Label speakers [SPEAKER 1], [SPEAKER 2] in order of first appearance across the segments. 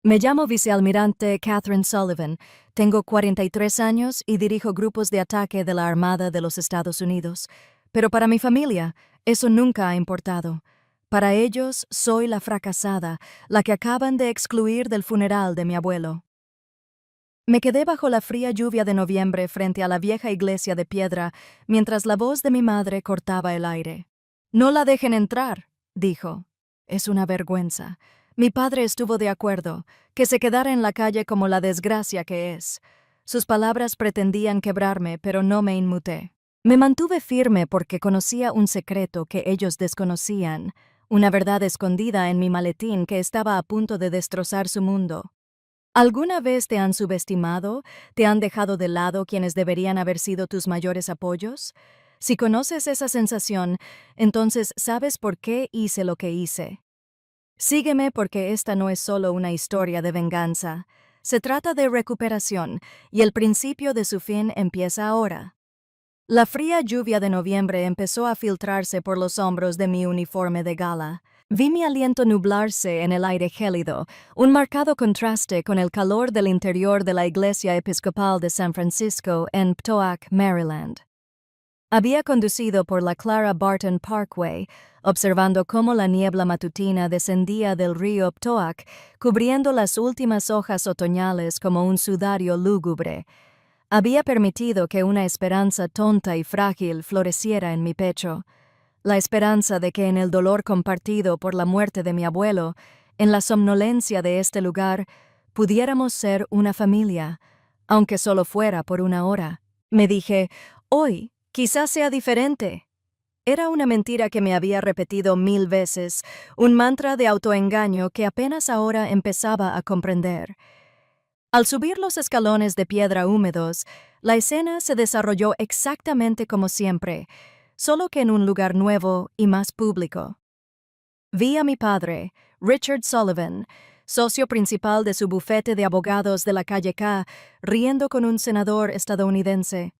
[SPEAKER 1] Me llamo vicealmirante Catherine Sullivan, tengo 43 años y dirijo grupos de ataque de la Armada de los Estados Unidos. Pero para mi familia, eso nunca ha importado. Para ellos, soy la fracasada, la que acaban de excluir del funeral de mi abuelo. Me quedé bajo la fría lluvia de noviembre frente a la vieja iglesia de piedra mientras la voz de mi madre cortaba el aire. «No la dejen entrar», dijo. «Es una vergüenza». Mi padre estuvo de acuerdo, que se quedara en la calle como la desgracia que es. Sus palabras pretendían quebrarme, pero no me inmuté. Me mantuve firme porque conocía un secreto que ellos desconocían, una verdad escondida en mi maletín que estaba a punto de destrozar su mundo. ¿Alguna vez te han subestimado, te han dejado de lado quienes deberían haber sido tus mayores apoyos? Si conoces esa sensación, entonces sabes por qué hice lo que hice. Sígueme porque esta no es solo una historia de venganza. Se trata de recuperación, y el principio de su fin empieza ahora. La fría lluvia de noviembre empezó a filtrarse por los hombros de mi uniforme de gala. Vi mi aliento nublarse en el aire gélido, un marcado contraste con el calor del interior de la Iglesia Episcopal de San Francisco en Ptoak, Maryland. Había conducido por la Clara Barton Parkway, observando cómo la niebla matutina descendía del río Ptoak, cubriendo las últimas hojas otoñales como un sudario lúgubre. Había permitido que una esperanza tonta y frágil floreciera en mi pecho, la esperanza de que en el dolor compartido por la muerte de mi abuelo, en la somnolencia de este lugar, pudiéramos ser una familia, aunque solo fuera por una hora. Me dije, hoy, quizás sea diferente. Era una mentira que me había repetido 1000 veces, un mantra de autoengaño que apenas ahora empezaba a comprender. Al subir los escalones de piedra húmedos, la escena se desarrolló exactamente como siempre, solo que en un lugar nuevo y más público. Vi a mi padre, Richard Sullivan, socio principal de su bufete de abogados de la calle K, riendo con un senador estadounidense.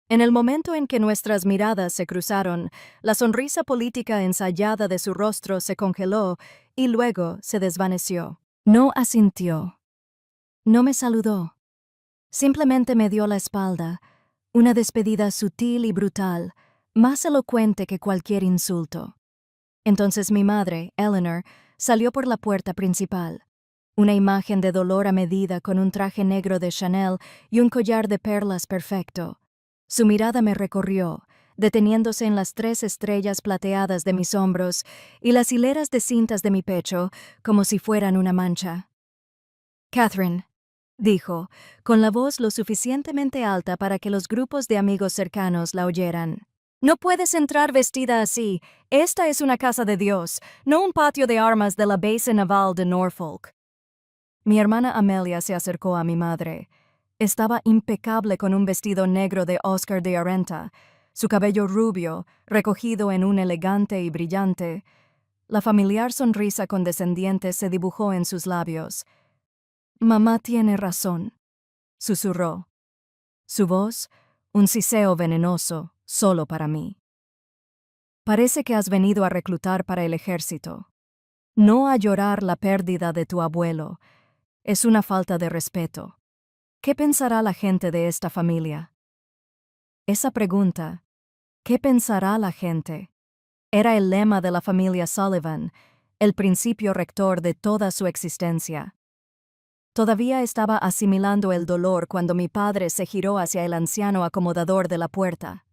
[SPEAKER 1] En el momento en que nuestras miradas se cruzaron, la sonrisa política ensayada de su rostro se congeló y luego se desvaneció. No asintió. No me saludó. Simplemente me dio la espalda, una despedida sutil y brutal, más elocuente que cualquier insulto. Entonces mi madre, Eleanor, salió por la puerta principal, una imagen de dolor a medida con un traje negro de Chanel y un collar de perlas perfecto. Su mirada me recorrió, deteniéndose en las 3 estrellas plateadas de mis hombros y las hileras de cintas de mi pecho, como si fueran una mancha. «Catherine», dijo, con la voz lo suficientemente alta para que los grupos de amigos cercanos la oyeran. «No puedes entrar vestida así. Esta es una casa de Dios, no un patio de armas de la base naval de Norfolk». Mi hermana Amelia se acercó a mi madre. Estaba impecable con un vestido negro de Oscar de Arenta, su cabello rubio, recogido en un elegante y brillante. La familiar sonrisa condescendiente se dibujó en sus labios. «Mamá tiene razón», susurró. Su voz, un siseo venenoso, solo para mí. «Parece que has venido a reclutar para el ejército. No a llorar la pérdida de tu abuelo. Es una falta de respeto. ¿Qué pensará la gente de esta familia?» Esa pregunta, ¿qué pensará la gente?, era el lema de la familia Sullivan, el principio rector de toda su existencia. Todavía estaba asimilando el dolor cuando mi padre se giró hacia el anciano acomodador de la puerta.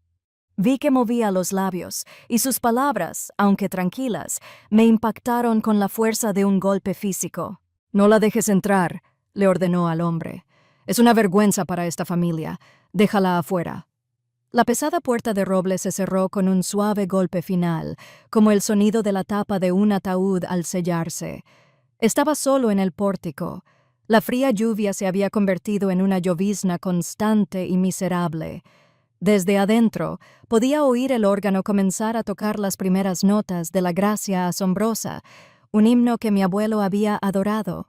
[SPEAKER 1] Vi que movía los labios, y sus palabras, aunque tranquilas, me impactaron con la fuerza de un golpe físico. «No la dejes entrar», le ordenó al hombre. «Es una vergüenza para esta familia. Déjala afuera». La pesada puerta de roble se cerró con un suave golpe final, como el sonido de la tapa de un ataúd al sellarse. Estaba solo en el pórtico. La fría lluvia se había convertido en una llovizna constante y miserable. Desde adentro, podía oír el órgano comenzar a tocar las primeras notas de la Gracia Asombrosa, un himno que mi abuelo había adorado.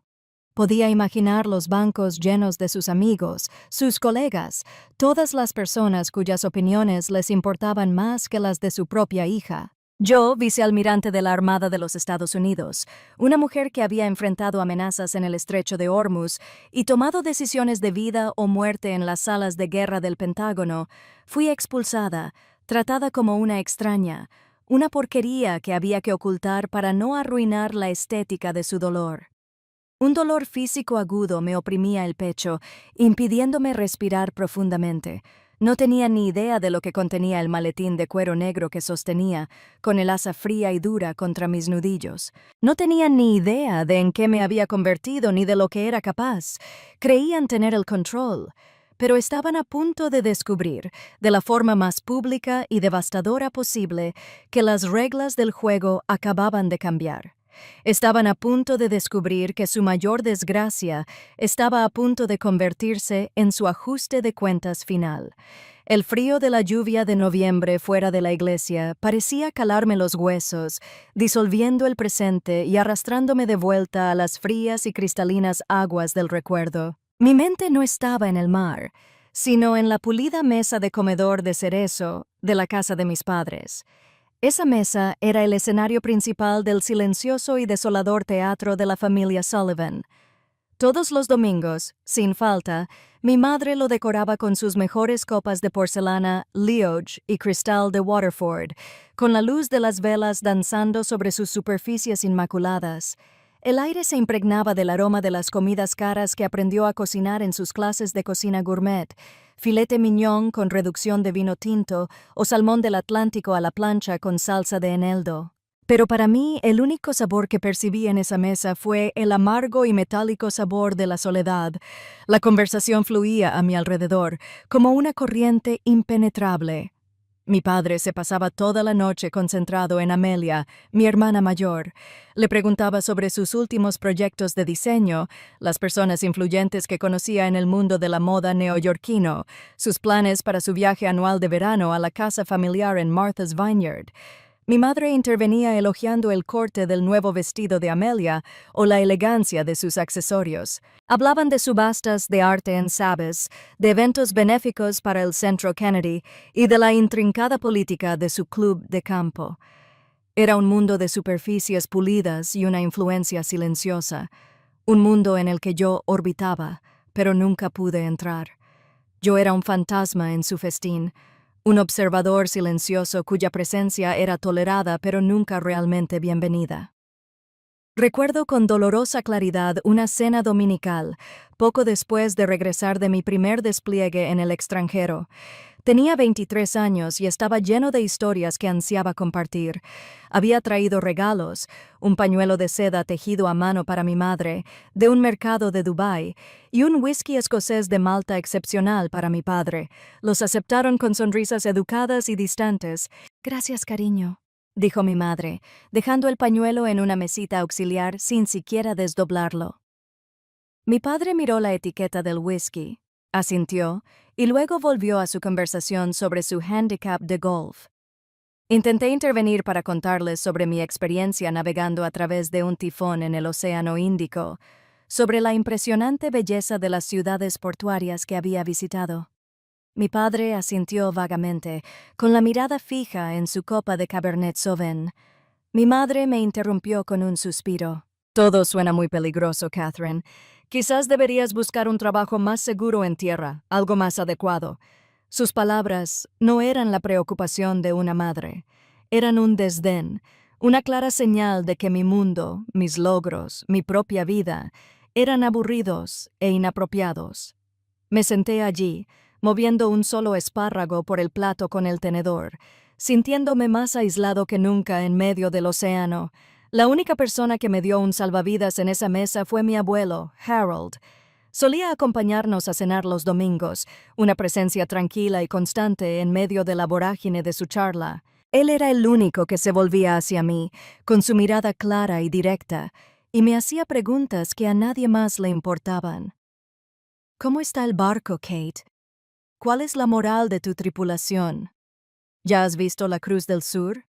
[SPEAKER 1] Podía imaginar los bancos llenos de sus amigos, sus colegas, todas las personas cuyas opiniones les importaban más que las de su propia hija. Yo, vicealmirante de la Armada de los Estados Unidos, una mujer que había enfrentado amenazas en el estrecho de Hormuz y tomado decisiones de vida o muerte en las salas de guerra del Pentágono, fui expulsada, tratada como una extraña, una porquería que había que ocultar para no arruinar la estética de su dolor. Un dolor físico agudo me oprimía el pecho, impidiéndome respirar profundamente. No tenía ni idea de lo que contenía el maletín de cuero negro que sostenía, con el asa fría y dura contra mis nudillos. No tenía ni idea de en qué me había convertido ni de lo que era capaz. Creían tener el control, pero estaban a punto de descubrir, de la forma más pública y devastadora posible, que las reglas del juego acababan de cambiar. Estaban a punto de descubrir que su mayor desgracia estaba a punto de convertirse en su ajuste de cuentas final. El frío de la lluvia de noviembre fuera de la iglesia parecía calarme los huesos, disolviendo el presente y arrastrándome de vuelta a las frías y cristalinas aguas del recuerdo. Mi mente no estaba en el mar, sino en la pulida mesa de comedor de cerezo de la casa de mis padres. Esa mesa era el escenario principal del silencioso y desolador teatro de la familia Sullivan. Todos los domingos, sin falta, mi madre lo decoraba con sus mejores copas de porcelana Liege y cristal de Waterford, con la luz de las velas danzando sobre sus superficies inmaculadas. El aire se impregnaba del aroma de las comidas caras que aprendió a cocinar en sus clases de cocina gourmet, filete mignon con reducción de vino tinto o salmón del Atlántico a la plancha con salsa de eneldo. Pero para mí el único sabor que percibí en esa mesa fue el amargo y metálico sabor de la soledad. La conversación fluía a mi alrededor, como una corriente impenetrable. Mi padre se pasaba toda la noche concentrado en Amelia, mi hermana mayor. Le preguntaba sobre sus últimos proyectos de diseño, las personas influyentes que conocía en el mundo de la moda neoyorquino, sus planes para su viaje anual de verano a la casa familiar en Martha's Vineyard. Mi madre intervenía elogiando el corte del nuevo vestido de Amelia o la elegancia de sus accesorios. Hablaban de subastas de arte en Sabes, de eventos benéficos para el Centro Kennedy y de la intrincada política de su club de campo. Era un mundo de superficies pulidas y una influencia silenciosa, un mundo en el que yo orbitaba, pero nunca pude entrar. Yo era un fantasma en su festín, un observador silencioso cuya presencia era tolerada pero nunca realmente bienvenida. Recuerdo con dolorosa claridad una cena dominical, poco después de regresar de mi primer despliegue en el extranjero. Tenía 23 años y estaba lleno de historias que ansiaba compartir. Había traído regalos, un pañuelo de seda tejido a mano para mi madre, de un mercado de Dubái, y un whisky escocés de Malta excepcional para mi padre. Los aceptaron con sonrisas educadas y distantes. «Gracias, cariño», dijo mi madre, dejando el pañuelo en una mesita auxiliar sin siquiera desdoblarlo. Mi padre miró la etiqueta del whisky, asintió y luego volvió a su conversación sobre su handicap de golf. Intenté intervenir para contarles sobre mi experiencia navegando a través de un tifón en el Océano Índico, sobre la impresionante belleza de las ciudades portuarias que había visitado. Mi padre asintió vagamente, con la mirada fija en su copa de Cabernet Sauvignon. Mi madre me interrumpió con un suspiro. «Todo suena muy peligroso, Catherine. Quizás deberías buscar un trabajo más seguro en tierra, algo más adecuado». Sus palabras no eran la preocupación de una madre. Eran un desdén, una clara señal de que mi mundo, mis logros, mi propia vida, eran aburridos e inapropiados. Me senté allí, moviendo un solo espárrago por el plato con el tenedor, sintiéndome más aislado que nunca en medio del océano. La única persona que me dio un salvavidas en esa mesa fue mi abuelo, Harold. Solía acompañarnos a cenar los domingos, una presencia tranquila y constante en medio de la vorágine de su charla. Él era el único que se volvía hacia mí, con su mirada clara y directa, y me hacía preguntas que a nadie más le importaban. «¿Cómo está el barco, Kate? ¿Cuál es la moral de tu tripulación? ¿Ya has visto la Cruz del Sur?»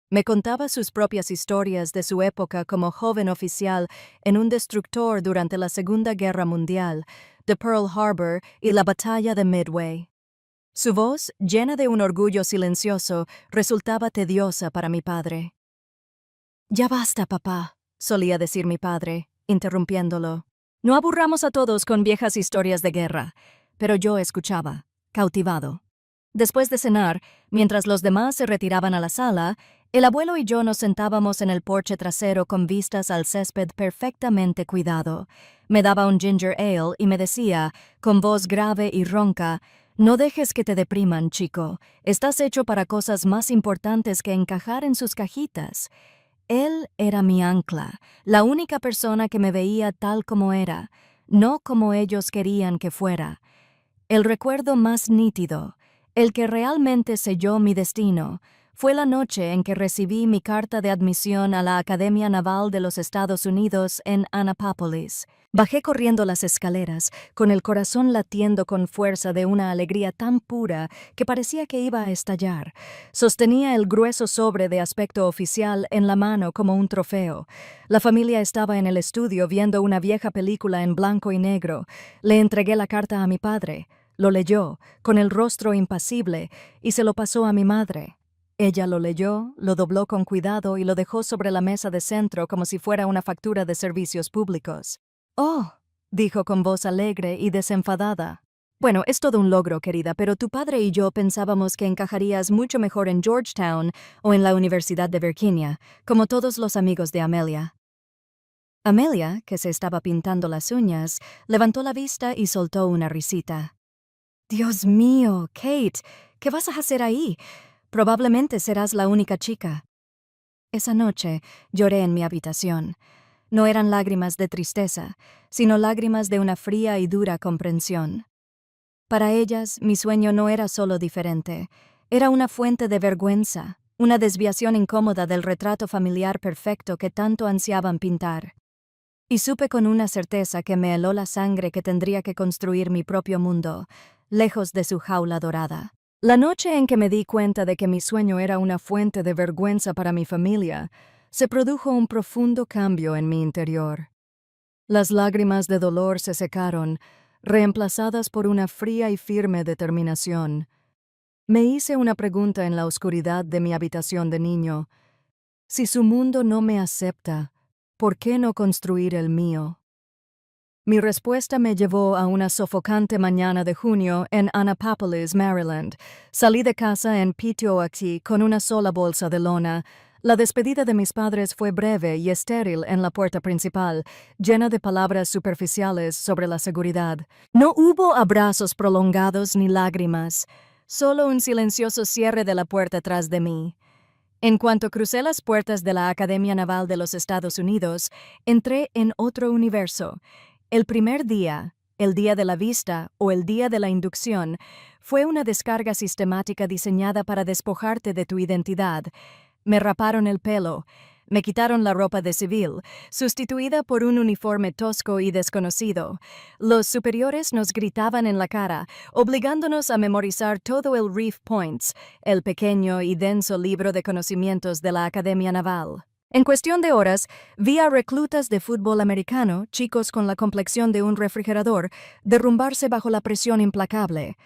[SPEAKER 1] Me contaba sus propias historias de su época como joven oficial en un destructor durante la Segunda Guerra Mundial, de Pearl Harbor y la Batalla de Midway. Su voz, llena de un orgullo silencioso, resultaba tediosa para mi padre. «Ya basta, papá», solía decir mi padre, interrumpiéndolo. «No aburramos a todos con viejas historias de guerra». Pero yo escuchaba, cautivado. Después de cenar, mientras los demás se retiraban a la sala, el abuelo y yo nos sentábamos en el porche trasero con vistas al césped perfectamente cuidado. Me daba un ginger ale y me decía, con voz grave y ronca, «No dejes que te depriman, chico. Estás hecho para cosas más importantes que encajar en sus cajitas». Él era mi ancla, la única persona que me veía tal como era, no como ellos querían que fuera. El recuerdo más nítido, el que realmente selló mi destino, fue la noche en que recibí mi carta de admisión a la Academia Naval de los Estados Unidos en Annapolis. Bajé corriendo las escaleras, con el corazón latiendo con fuerza de una alegría tan pura que parecía que iba a estallar. Sostenía el grueso sobre de aspecto oficial en la mano como un trofeo. La familia estaba en el estudio viendo una vieja película en blanco y negro. Le entregué la carta a mi padre. Lo leyó, con el rostro impasible, y se lo pasó a mi madre. Ella lo leyó, lo dobló con cuidado y lo dejó sobre la mesa de centro como si fuera una factura de servicios públicos. «Oh», dijo con voz alegre y desenfadada. «Bueno, es todo un logro, querida, pero tu padre y yo pensábamos que encajarías mucho mejor en Georgetown o en la Universidad de Virginia, como todos los amigos de Amelia». Amelia, que se estaba pintando las uñas, levantó la vista y soltó una risita. «Dios mío, Kate, ¿qué vas a hacer ahí? Probablemente serás la única chica». Esa noche lloré en mi habitación. No eran lágrimas de tristeza, sino lágrimas de una fría y dura comprensión. Para ellas, mi sueño no era solo diferente, era una fuente de vergüenza, una desviación incómoda del retrato familiar perfecto que tanto ansiaban pintar. Y supe con una certeza que me heló la sangre que tendría que construir mi propio mundo, lejos de su jaula dorada. La noche en que me di cuenta de que mi sueño era una fuente de vergüenza para mi familia, se produjo un profundo cambio en mi interior. Las lágrimas de dolor se secaron, reemplazadas por una fría y firme determinación. Me hice una pregunta en la oscuridad de mi habitación de niño. Si su mundo no me acepta, ¿por qué no construir el mío? Mi respuesta me llevó a una sofocante mañana de junio en Annapolis, Maryland. Salí de casa en Peteoaxi con una sola bolsa de lona. La despedida de mis padres fue breve y estéril en la puerta principal, llena de palabras superficiales sobre la seguridad. No hubo abrazos prolongados ni lágrimas, solo un silencioso cierre de la puerta tras de mí. En cuanto crucé las puertas de la Academia Naval de los Estados Unidos, entré en otro universo. El primer día, el día de la vista o el día de la inducción, fue una descarga sistemática diseñada para despojarte de tu identidad. Me raparon el pelo, me quitaron la ropa de civil, sustituida por un uniforme tosco y desconocido. Los superiores nos gritaban en la cara, obligándonos a memorizar todo el Reef Points, el pequeño y denso libro de conocimientos de la Academia Naval. En cuestión de horas, vi a reclutas de fútbol americano, chicos con la complexión de un refrigerador, derrumbarse bajo la presión implacable.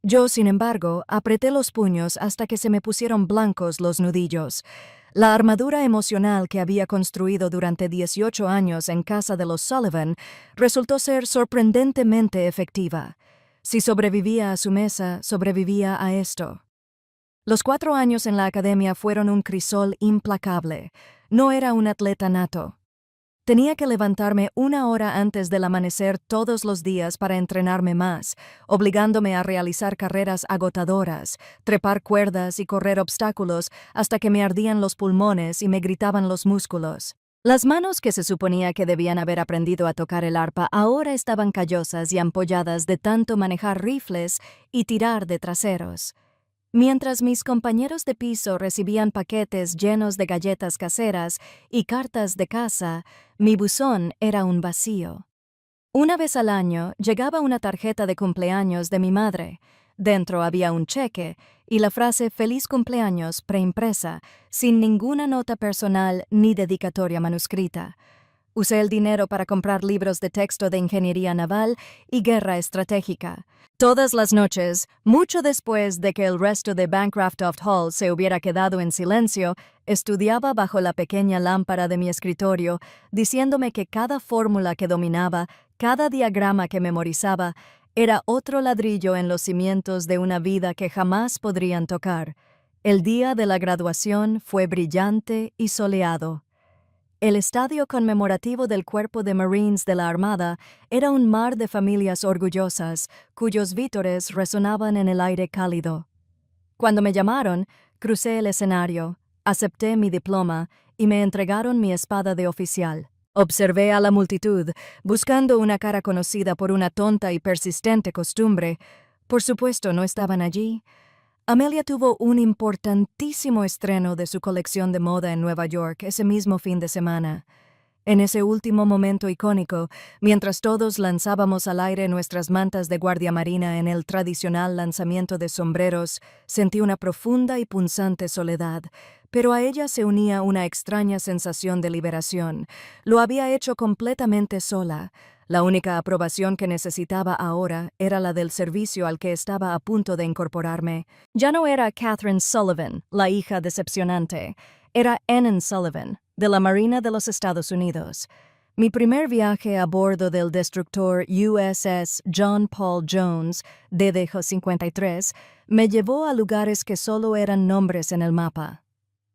[SPEAKER 1] Yo, sin embargo, apreté los puños hasta que se me pusieron blancos los nudillos. La armadura emocional que había construido durante 18 años en casa de los Sullivan resultó ser sorprendentemente efectiva. Si sobrevivía a su mesa, sobrevivía a esto. Los 4 años en la academia fueron un crisol implacable. No era un atleta nato. Tenía que levantarme 1 hora antes del amanecer todos los días para entrenarme más, obligándome a realizar carreras agotadoras, trepar cuerdas y correr obstáculos hasta que me ardían los pulmones y me gritaban los músculos. Las manos que se suponía que debían haber aprendido a tocar el arpa ahora estaban callosas y ampolladas de tanto manejar rifles y tirar de traseros. Mientras mis compañeros de piso recibían paquetes llenos de galletas caseras y cartas de casa, mi buzón era un vacío. Una vez al año llegaba una tarjeta de cumpleaños de mi madre. Dentro había un cheque y la frase «Feliz cumpleaños» preimpresa, sin ninguna nota personal ni dedicatoria manuscrita. Usé el dinero para comprar libros de texto de ingeniería naval y guerra estratégica. Todas las noches, mucho después de que el resto de Bancroft Hall se hubiera quedado en silencio, estudiaba bajo la pequeña lámpara de mi escritorio, diciéndome que cada fórmula que dominaba, cada diagrama que memorizaba, era otro ladrillo en los cimientos de una vida que jamás podrían tocar. El día de la graduación fue brillante y soleado. El estadio conmemorativo del Cuerpo de Marines de la Armada era un mar de familias orgullosas, cuyos vítores resonaban en el aire cálido. Cuando me llamaron, crucé el escenario, acepté mi diploma y me entregaron mi espada de oficial. Observé a la multitud, buscando una cara conocida por una tonta y persistente costumbre. Por supuesto, no estaban allí. Amelia tuvo un importantísimo estreno de su colección de moda en Nueva York ese mismo fin de semana. En ese último momento icónico, mientras todos lanzábamos al aire nuestras mantas de guardia marina en el tradicional lanzamiento de sombreros, sentí una profunda y punzante soledad, pero a ella se unía una extraña sensación de liberación. Lo había hecho completamente sola. La única aprobación que necesitaba ahora era la del servicio al que estaba a punto de incorporarme. Ya no era Catherine Sullivan, la hija decepcionante. Era Annan Sullivan, de la Marina de los Estados Unidos. Mi primer viaje a bordo del destructor USS John Paul Jones, DDJ-53, me llevó a lugares que solo eran nombres en el mapa.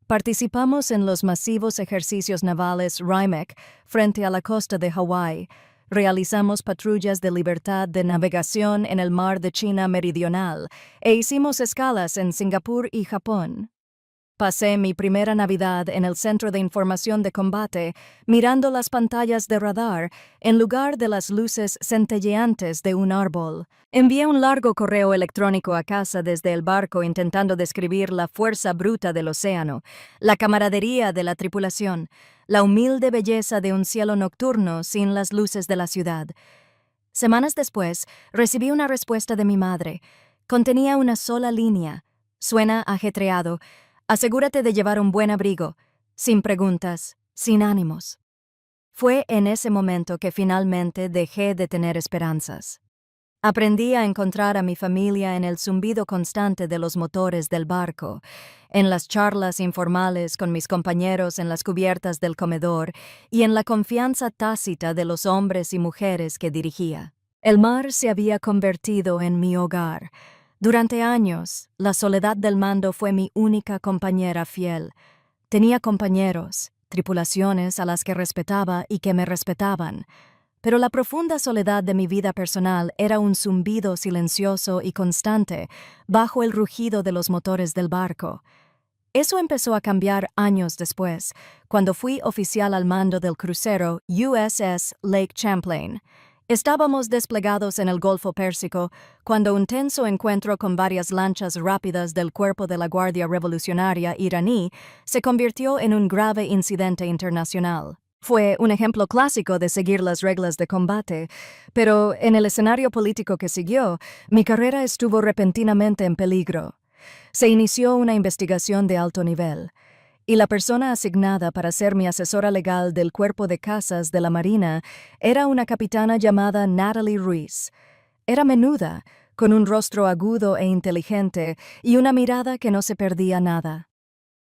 [SPEAKER 1] Participamos en los masivos ejercicios navales RIMEC frente a la costa de Hawái. Realizamos patrullas de libertad de navegación en el mar de China Meridional e hicimos escalas en Singapur y Japón. Pasé mi primera Navidad en el Centro de Información de Combate, mirando las pantallas de radar en lugar de las luces centelleantes de un árbol. Envié un largo correo electrónico a casa desde el barco intentando describir la fuerza bruta del océano, la camaradería de la tripulación, la humilde belleza de un cielo nocturno sin las luces de la ciudad. Semanas después, recibí una respuesta de mi madre. Contenía una sola línea. Suena ajetreado. Asegúrate de llevar un buen abrigo, sin preguntas, sin ánimos. Fue en ese momento que finalmente dejé de tener esperanzas. Aprendí a encontrar a mi familia en el zumbido constante de los motores del barco, en las charlas informales con mis compañeros en las cubiertas del comedor y en la confianza tácita de los hombres y mujeres que dirigía. El mar se había convertido en mi hogar. Durante años, la soledad del mando fue mi única compañera fiel. Tenía compañeros, tripulaciones a las que respetaba y que me respetaban, pero la profunda soledad de mi vida personal era un zumbido silencioso y constante bajo el rugido de los motores del barco. Eso empezó a cambiar años después, cuando fui oficial al mando del crucero USS Lake Champlain. Estábamos desplegados en el Golfo Pérsico cuando un tenso encuentro con varias lanchas rápidas del Cuerpo de la Guardia Revolucionaria iraní se convirtió en un grave incidente internacional. Fue un ejemplo clásico de seguir las reglas de combate, pero en el escenario político que siguió, mi carrera estuvo repentinamente en peligro. Se inició una investigación de alto nivel, y la persona asignada para ser mi asesora legal del Cuerpo de Cazas de la Marina era una capitana llamada Natalie Ruiz. Era menuda, con un rostro agudo e inteligente y una mirada que no se perdía nada.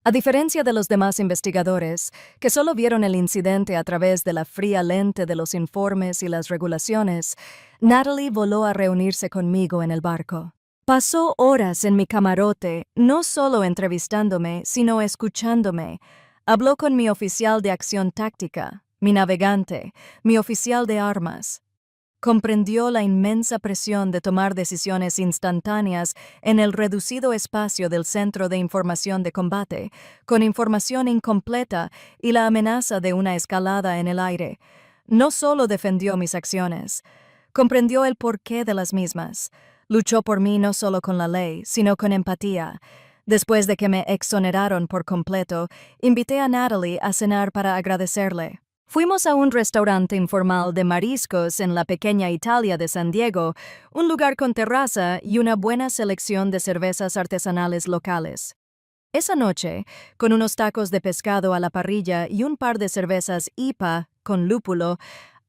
[SPEAKER 1] A diferencia de los demás investigadores, que solo vieron el incidente a través de la fría lente de los informes y las regulaciones, Natalie voló a reunirse conmigo en el barco. Pasó horas en mi camarote, no solo entrevistándome, sino escuchándome. Habló con mi oficial de acción táctica, mi navegante, mi oficial de armas. Comprendió la inmensa presión de tomar decisiones instantáneas en el reducido espacio del Centro de Información de Combate, con información incompleta y la amenaza de una escalada en el aire. No solo defendió mis acciones, comprendió el porqué de las mismas. Luchó por mí no solo con la ley, sino con empatía. Después de que me exoneraron por completo, invité a Natalie a cenar para agradecerle. Fuimos a un restaurante informal de mariscos en la pequeña Italia de San Diego, un lugar con terraza y una buena selección de cervezas artesanales locales. Esa noche, con unos tacos de pescado a la parrilla y un par de cervezas IPA, con lúpulo,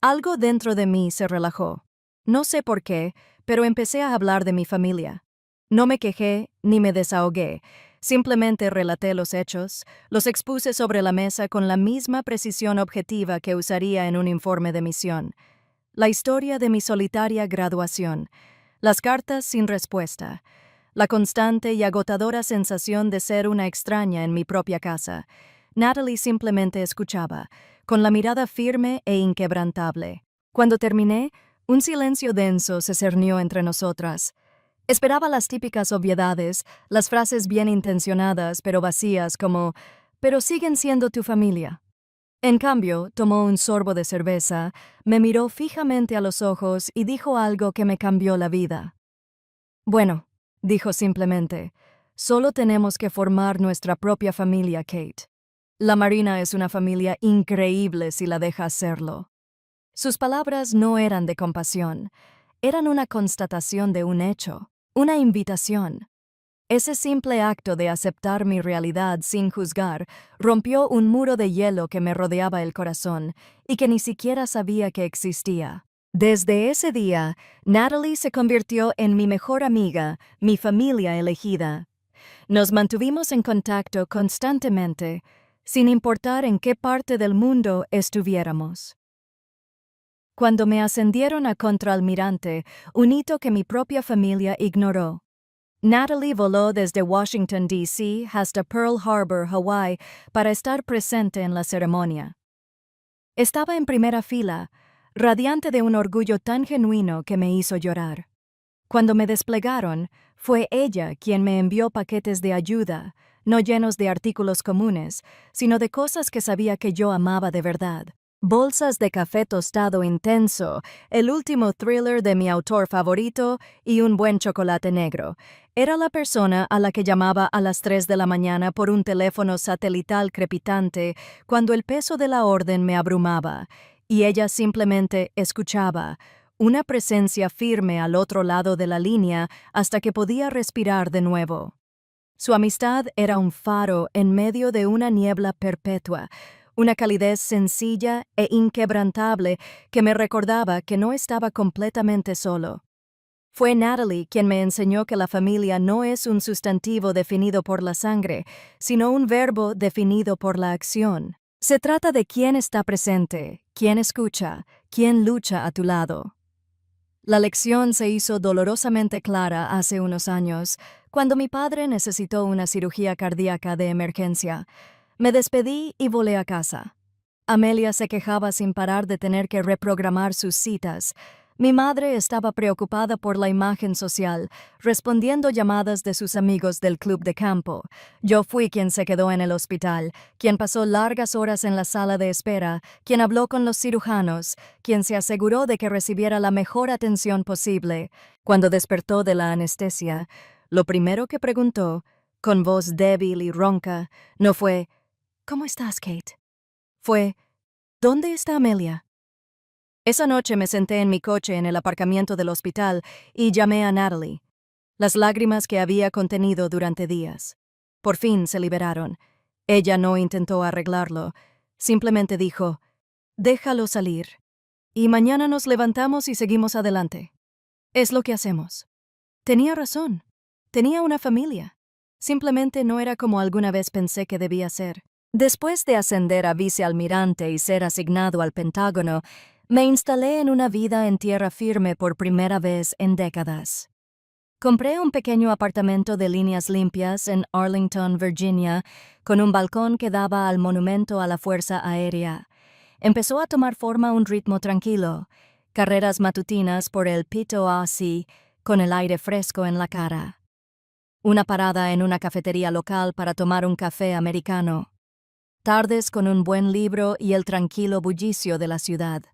[SPEAKER 1] algo dentro de mí se relajó. No sé por qué, pero empecé a hablar de mi familia. No me quejé ni me desahogué. Simplemente relaté los hechos, los expuse sobre la mesa con la misma precisión objetiva que usaría en un informe de misión. La historia de mi solitaria graduación, las cartas sin respuesta, la constante y agotadora sensación de ser una extraña en mi propia casa. Natalie simplemente escuchaba, con la mirada firme e inquebrantable. Cuando terminé, un silencio denso se cernió entre nosotras. Esperaba las típicas obviedades, las frases bien intencionadas pero vacías como «pero siguen siendo tu familia». En cambio, tomó un sorbo de cerveza, me miró fijamente a los ojos y dijo algo que me cambió la vida. «Bueno», dijo simplemente, «solo tenemos que formar nuestra propia familia, Kate. La Marina es una familia increíble si la dejas serlo». Sus palabras no eran de compasión, eran una constatación de un hecho, una invitación. Ese simple acto de aceptar mi realidad sin juzgar rompió un muro de hielo que me rodeaba el corazón y que ni siquiera sabía que existía. Desde ese día, Natalie se convirtió en mi mejor amiga, mi familia elegida. Nos mantuvimos en contacto constantemente, sin importar en qué parte del mundo estuviéramos. Cuando me ascendieron a contraalmirante, un hito que mi propia familia ignoró. Natalie voló desde Washington, D.C. hasta Pearl Harbor, Hawái, para estar presente en la ceremonia. Estaba en primera fila, radiante de un orgullo tan genuino que me hizo llorar. Cuando me desplegaron, fue ella quien me envió paquetes de ayuda, no llenos de artículos comunes, sino de cosas que sabía que yo amaba de verdad. Bolsas de café tostado intenso, el último thriller de mi autor favorito y un buen chocolate negro. Era la persona a la que llamaba a las 3 de la mañana por un teléfono satelital crepitante cuando el peso de la orden me abrumaba, y ella simplemente escuchaba, una presencia firme al otro lado de la línea hasta que podía respirar de nuevo. Su amistad era un faro en medio de una niebla perpetua, una calidez sencilla e inquebrantable que me recordaba que no estaba completamente solo. Fue Natalie quien me enseñó que la familia no es un sustantivo definido por la sangre, sino un verbo definido por la acción. Se trata de quién está presente, quién escucha, quién lucha a tu lado. La lección se hizo dolorosamente clara hace unos años, cuando mi padre necesitó una cirugía cardíaca de emergencia. Me despedí y volé a casa. Amelia se quejaba sin parar de tener que reprogramar sus citas. Mi madre estaba preocupada por la imagen social, respondiendo llamadas de sus amigos del club de campo. Yo fui quien se quedó en el hospital, quien pasó largas horas en la sala de espera, quien habló con los cirujanos, quien se aseguró de que recibiera la mejor atención posible. Cuando despertó de la anestesia, lo primero que preguntó, con voz débil y ronca, no fue «¿Cómo estás, Kate?». Fue «¿Dónde está Amelia?». Esa noche me senté en mi coche en el aparcamiento del hospital y llamé a Natalie. Las lágrimas que había contenido durante días. Por fin se liberaron. Ella no intentó arreglarlo. Simplemente dijo, «Déjalo salir. Y mañana nos levantamos y seguimos adelante. Es lo que hacemos». Tenía razón. Tenía una familia. Simplemente no era como alguna vez pensé que debía ser. Después de ascender a vicealmirante y ser asignado al Pentágono, me instalé en una vida en tierra firme por primera vez en décadas. Compré un pequeño apartamento de líneas limpias en Arlington, Virginia, con un balcón que daba al monumento a la Fuerza Aérea. Empezó a tomar forma un ritmo tranquilo, carreras matutinas por el P.O.A.C. con el aire fresco en la cara. Una parada en una cafetería local para tomar un café americano. Tardes con un buen libro y el tranquilo bullicio de la ciudad.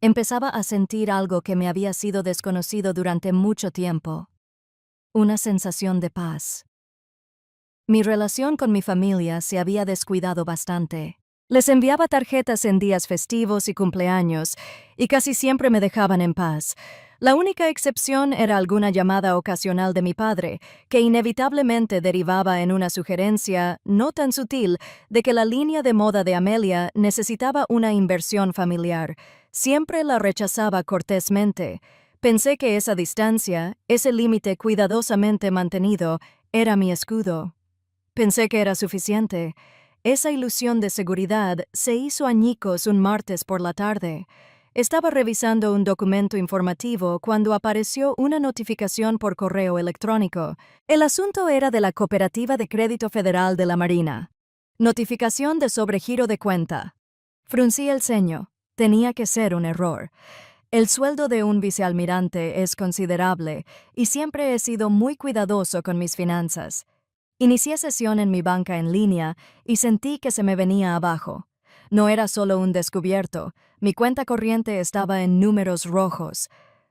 [SPEAKER 1] Empezaba a sentir algo que me había sido desconocido durante mucho tiempo. Una sensación de paz. Mi relación con mi familia se había descuidado bastante. Les enviaba tarjetas en días festivos y cumpleaños, y casi siempre me dejaban en paz. La única excepción era alguna llamada ocasional de mi padre, que inevitablemente derivaba en una sugerencia, no tan sutil, de que la línea de moda de Amelia necesitaba una inversión familiar. Siempre la rechazaba cortésmente. Pensé que esa distancia, ese límite cuidadosamente mantenido, era mi escudo. Pensé que era suficiente. Esa ilusión de seguridad se hizo añicos un martes por la tarde. Estaba revisando un documento informativo cuando apareció una notificación por correo electrónico. El asunto era de la Cooperativa de Crédito Federal de la Marina. Notificación de sobregiro de cuenta. Fruncí el ceño. Tenía que ser un error. El sueldo de un vicealmirante es considerable y siempre he sido muy cuidadoso con mis finanzas. Inicié sesión en mi banca en línea y sentí que se me venía abajo. No era solo un descubierto, mi cuenta corriente estaba en números rojos.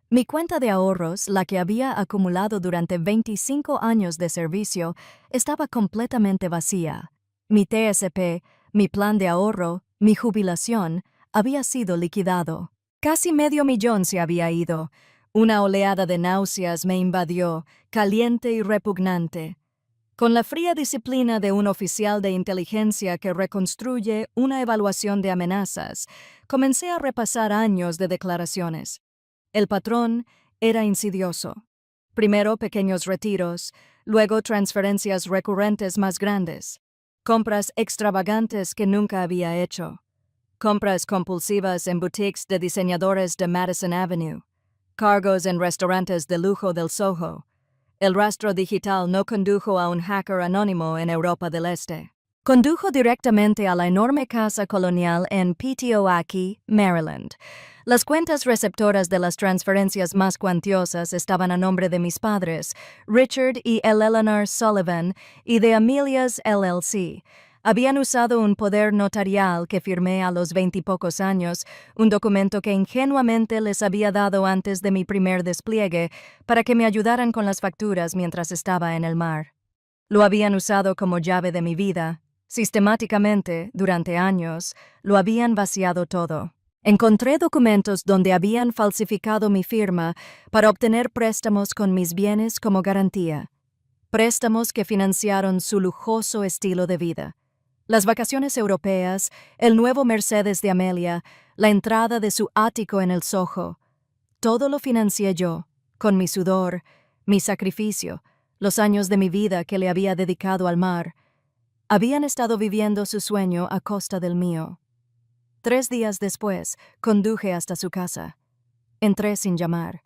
[SPEAKER 1] Mi cuenta de ahorros, la que había acumulado durante 25 años de servicio, estaba completamente vacía. Mi TSP, mi plan de ahorro, mi jubilación, había sido liquidado. Casi $500,000 se había ido. Una oleada de náuseas me invadió, caliente y repugnante. Con la fría disciplina de un oficial de inteligencia que reconstruye una evaluación de amenazas, comencé a repasar años de declaraciones. El patrón era insidioso. Primero pequeños retiros, luego transferencias recurrentes más grandes, compras extravagantes que nunca había hecho, compras compulsivas en boutiques de diseñadores de Madison Avenue, cargos en restaurantes de lujo del Soho. El rastro digital no condujo a un hacker anónimo en Europa del Este. Condujo directamente a la enorme casa colonial en Petioaki, Maryland. Las cuentas receptoras de las transferencias más cuantiosas estaban a nombre de mis padres, Richard y Eleanor Sullivan, y de Amelia's LLC. Habían usado un poder notarial que firmé a los 20 y pocos años, un documento que ingenuamente les había dado antes de mi primer despliegue para que me ayudaran con las facturas mientras estaba en el mar. Lo habían usado como llave de mi vida. Sistemáticamente, durante años, lo habían vaciado todo. Encontré documentos donde habían falsificado mi firma para obtener préstamos con mis bienes como garantía. Préstamos que financiaron su lujoso estilo de vida. Las vacaciones europeas, el nuevo Mercedes de Amelia, la entrada de su ático en el Soho. Todo lo financié yo, con mi sudor, mi sacrificio, los años de mi vida que le había dedicado al mar. Habían estado viviendo su sueño a costa del mío. 3 días después, conduje hasta su casa. Entré sin llamar.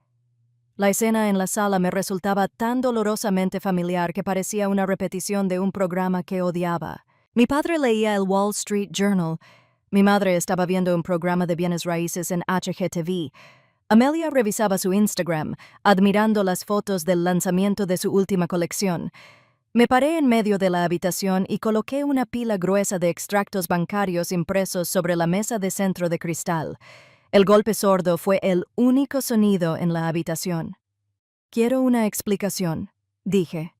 [SPEAKER 1] La escena en la sala me resultaba tan dolorosamente familiar que parecía una repetición de un programa que odiaba. Mi padre leía el Wall Street Journal. Mi madre estaba viendo un programa de bienes raíces en HGTV. Amelia revisaba su Instagram, admirando las fotos del lanzamiento de su última colección. Me paré en medio de la habitación y coloqué una pila gruesa de extractos bancarios impresos sobre la mesa de centro de cristal. El golpe sordo fue el único sonido en la habitación. «Quiero una explicación», dije.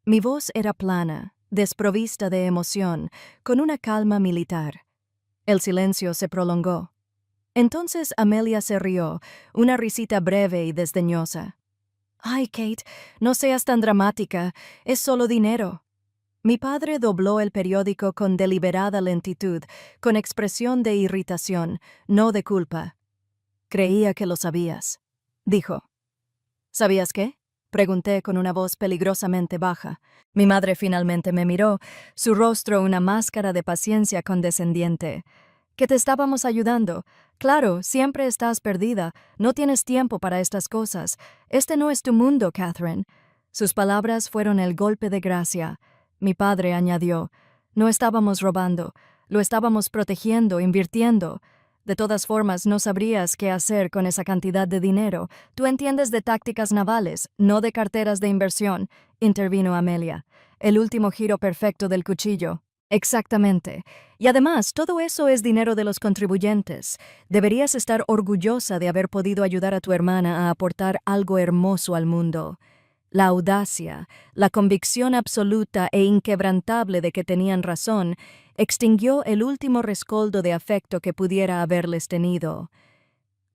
[SPEAKER 1] Mi voz era plana, desprovista de emoción, con una calma militar. El silencio se prolongó. Entonces Amelia se rió, una risita breve y desdeñosa. «Ay, Kate, no seas tan dramática, es solo dinero». Mi padre dobló el periódico con deliberada lentitud, con expresión de irritación, no de culpa. «Creía que lo sabías», dijo. «¿Sabías qué?», pregunté con una voz peligrosamente baja. Mi madre finalmente me miró, su rostro una máscara de paciencia condescendiente. «Que te estábamos ayudando. Claro, siempre estás perdida. No tienes tiempo para estas cosas. Este no es tu mundo, Catherine». Sus palabras fueron el golpe de gracia. Mi padre añadió: «No estábamos robando. Lo estábamos protegiendo, invirtiendo. De todas formas, no sabrías qué hacer con esa cantidad de dinero. Tú entiendes de tácticas navales, no de carteras de inversión», intervino Amelia. «El último giro perfecto del cuchillo». «Exactamente. Y además, todo eso es dinero de los contribuyentes. Deberías estar orgullosa de haber podido ayudar a tu hermana a aportar algo hermoso al mundo». La audacia, la convicción absoluta e inquebrantable de que tenían razón, extinguió el último rescoldo de afecto que pudiera haberles tenido.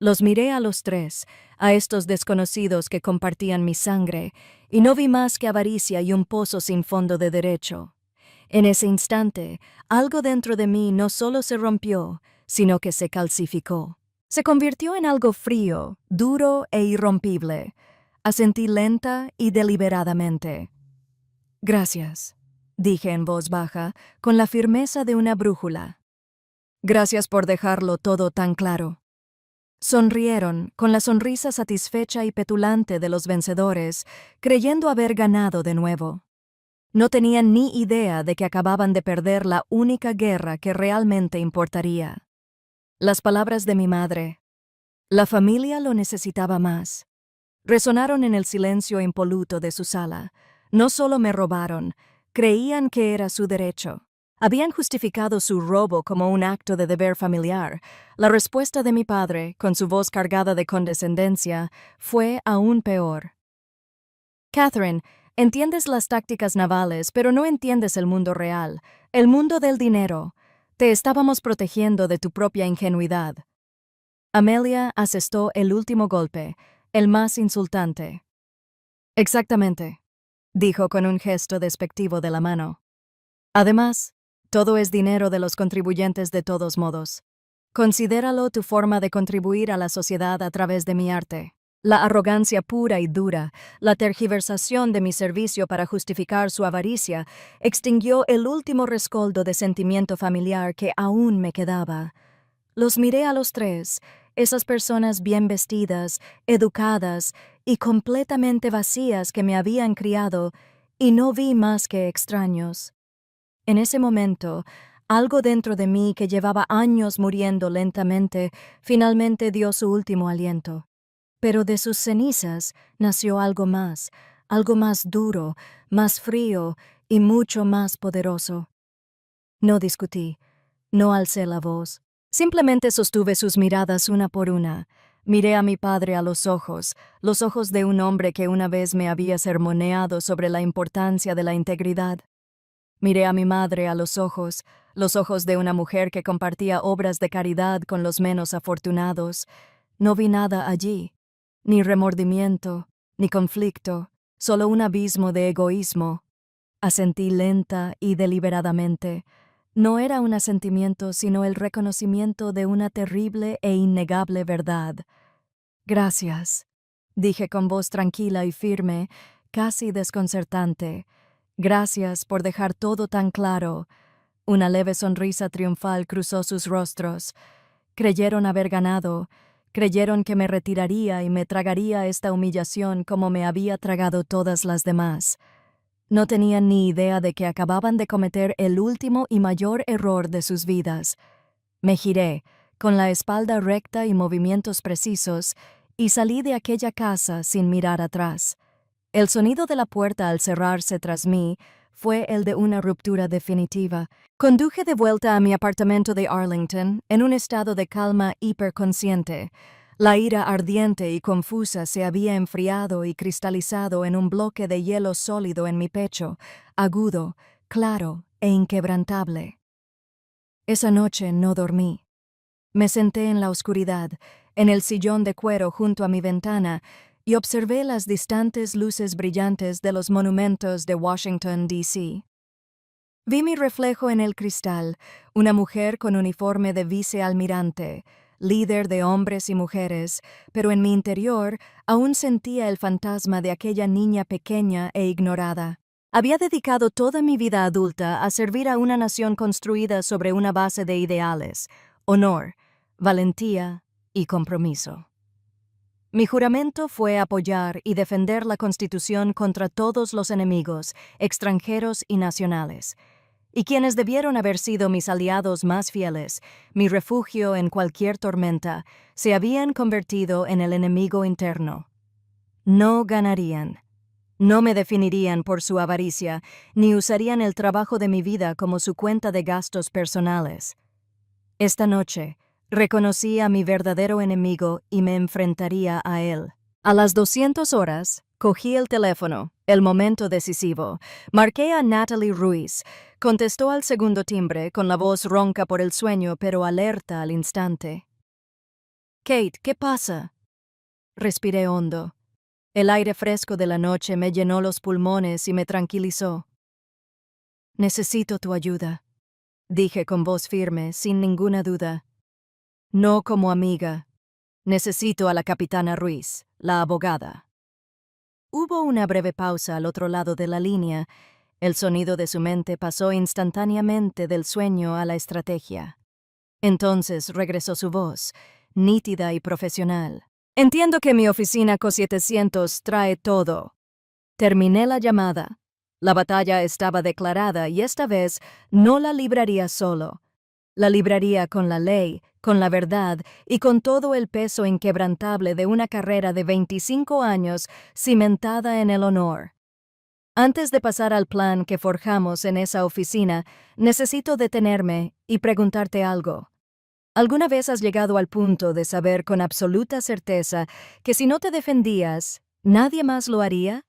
[SPEAKER 1] Los miré a los tres, a estos desconocidos que compartían mi sangre, y no vi más que avaricia y un pozo sin fondo de derecho. En ese instante, algo dentro de mí no solo se rompió, sino que se calcificó. Se convirtió en algo frío, duro e irrompible. Asentí lenta y deliberadamente. Gracias, dije en voz baja, con la firmeza de una brújula. Gracias por dejarlo todo tan claro. Sonrieron, con la sonrisa satisfecha y petulante de los vencedores, creyendo haber ganado de nuevo. No tenían ni idea de que acababan de perder la única guerra que realmente importaría. Las palabras de mi madre. La familia lo necesitaba más. Resonaron en el silencio impoluto de su sala. No solo me robaron, creían que era su derecho. Habían justificado su robo como un acto de deber familiar. La respuesta de mi padre, con su voz cargada de condescendencia, fue aún peor. Catherine, entiendes las tácticas navales, pero no entiendes el mundo real, el mundo del dinero. Te estábamos protegiendo de tu propia ingenuidad. Amelia asestó el último golpe, el más insultante. Exactamente, dijo con un gesto despectivo de la mano. Además, todo es dinero de los contribuyentes de todos modos. Considéralo tu forma de contribuir a la sociedad a través de mi arte. La arrogancia pura y dura, la tergiversación de mi servicio para justificar su avaricia, extinguió el último rescoldo de sentimiento familiar que aún me quedaba. Los miré a los tres, esas personas bien vestidas, educadas y completamente vacías que me habían criado, y no vi más que extraños. En ese momento, algo dentro de mí que llevaba años muriendo lentamente, finalmente dio su último aliento. Pero de sus cenizas nació algo más duro, más frío y mucho más poderoso. No discutí, no alcé la voz. Simplemente sostuve sus miradas una por una. Miré a mi padre a los ojos de un hombre que una vez me había sermoneado sobre la importancia de la integridad. Miré a mi madre a los ojos de una mujer que compartía obras de caridad con los menos afortunados. No vi nada allí, ni remordimiento, ni conflicto, solo un abismo de egoísmo. Asentí lenta y deliberadamente. No era un asentimiento, sino el reconocimiento de una terrible e innegable verdad. Gracias, dije con voz tranquila y firme, casi desconcertante. Gracias por dejar todo tan claro. Una leve sonrisa triunfal cruzó sus rostros. Creyeron haber ganado. Creyeron que me retiraría y me tragaría esta humillación como me había tragado todas las demás. No tenían ni idea de que acababan de cometer el último y mayor error de sus vidas. Me giré, con la espalda recta y movimientos precisos, y salí de aquella casa sin mirar atrás. El sonido de la puerta al cerrarse tras mí fue el de una ruptura definitiva. Conduje de vuelta a mi apartamento de Arlington en un estado de calma hiperconsciente. La ira ardiente y confusa se había enfriado y cristalizado en un bloque de hielo sólido en mi pecho, agudo, claro e inquebrantable. Esa noche no dormí. Me senté en la oscuridad, en el sillón de cuero junto a mi ventana, y observé las distantes luces brillantes de los monumentos de Washington, D.C. Vi mi reflejo en el cristal, una mujer con uniforme de vicealmirante, líder de hombres y mujeres, pero en mi interior aún sentía el fantasma de aquella niña pequeña e ignorada. Había dedicado toda mi vida adulta a servir a una nación construida sobre una base de ideales, honor, valentía y compromiso. Mi juramento fue apoyar y defender la Constitución contra todos los enemigos, extranjeros y nacionales. Y quienes debieron haber sido mis aliados más fieles, mi refugio en cualquier tormenta, se habían convertido en el enemigo interno. No ganarían. No me definirían por su avaricia, ni usarían el trabajo de mi vida como su cuenta de gastos personales. Esta noche, reconocí a mi verdadero enemigo y me enfrentaría a él. A las 200 horas, cogí el teléfono, el momento decisivo. Marqué a Natalie Ruiz. Contestó al segundo timbre, con la voz ronca por el sueño pero alerta al instante. Kate, ¿qué pasa? Respiré hondo. El aire fresco de la noche me llenó los pulmones y me tranquilizó. Necesito tu ayuda, dije con voz firme, sin ninguna duda. No como amiga. Necesito a la capitana Ruiz, la abogada. Hubo una breve pausa al otro lado de la línea. El sonido de su mente pasó instantáneamente del sueño a la estrategia. Entonces regresó su voz, nítida y profesional. Entiendo que mi oficina Co-700 trae todo. Terminé la llamada. La batalla estaba declarada y esta vez no la libraría solo. La libraría con la ley, con la verdad y con todo el peso inquebrantable de una carrera de 25 años cimentada en el honor. Antes de pasar al plan que forjamos en esa oficina, necesito detenerme y preguntarte algo. ¿Alguna vez has llegado al punto de saber con absoluta certeza que si no te defendías, nadie más lo haría?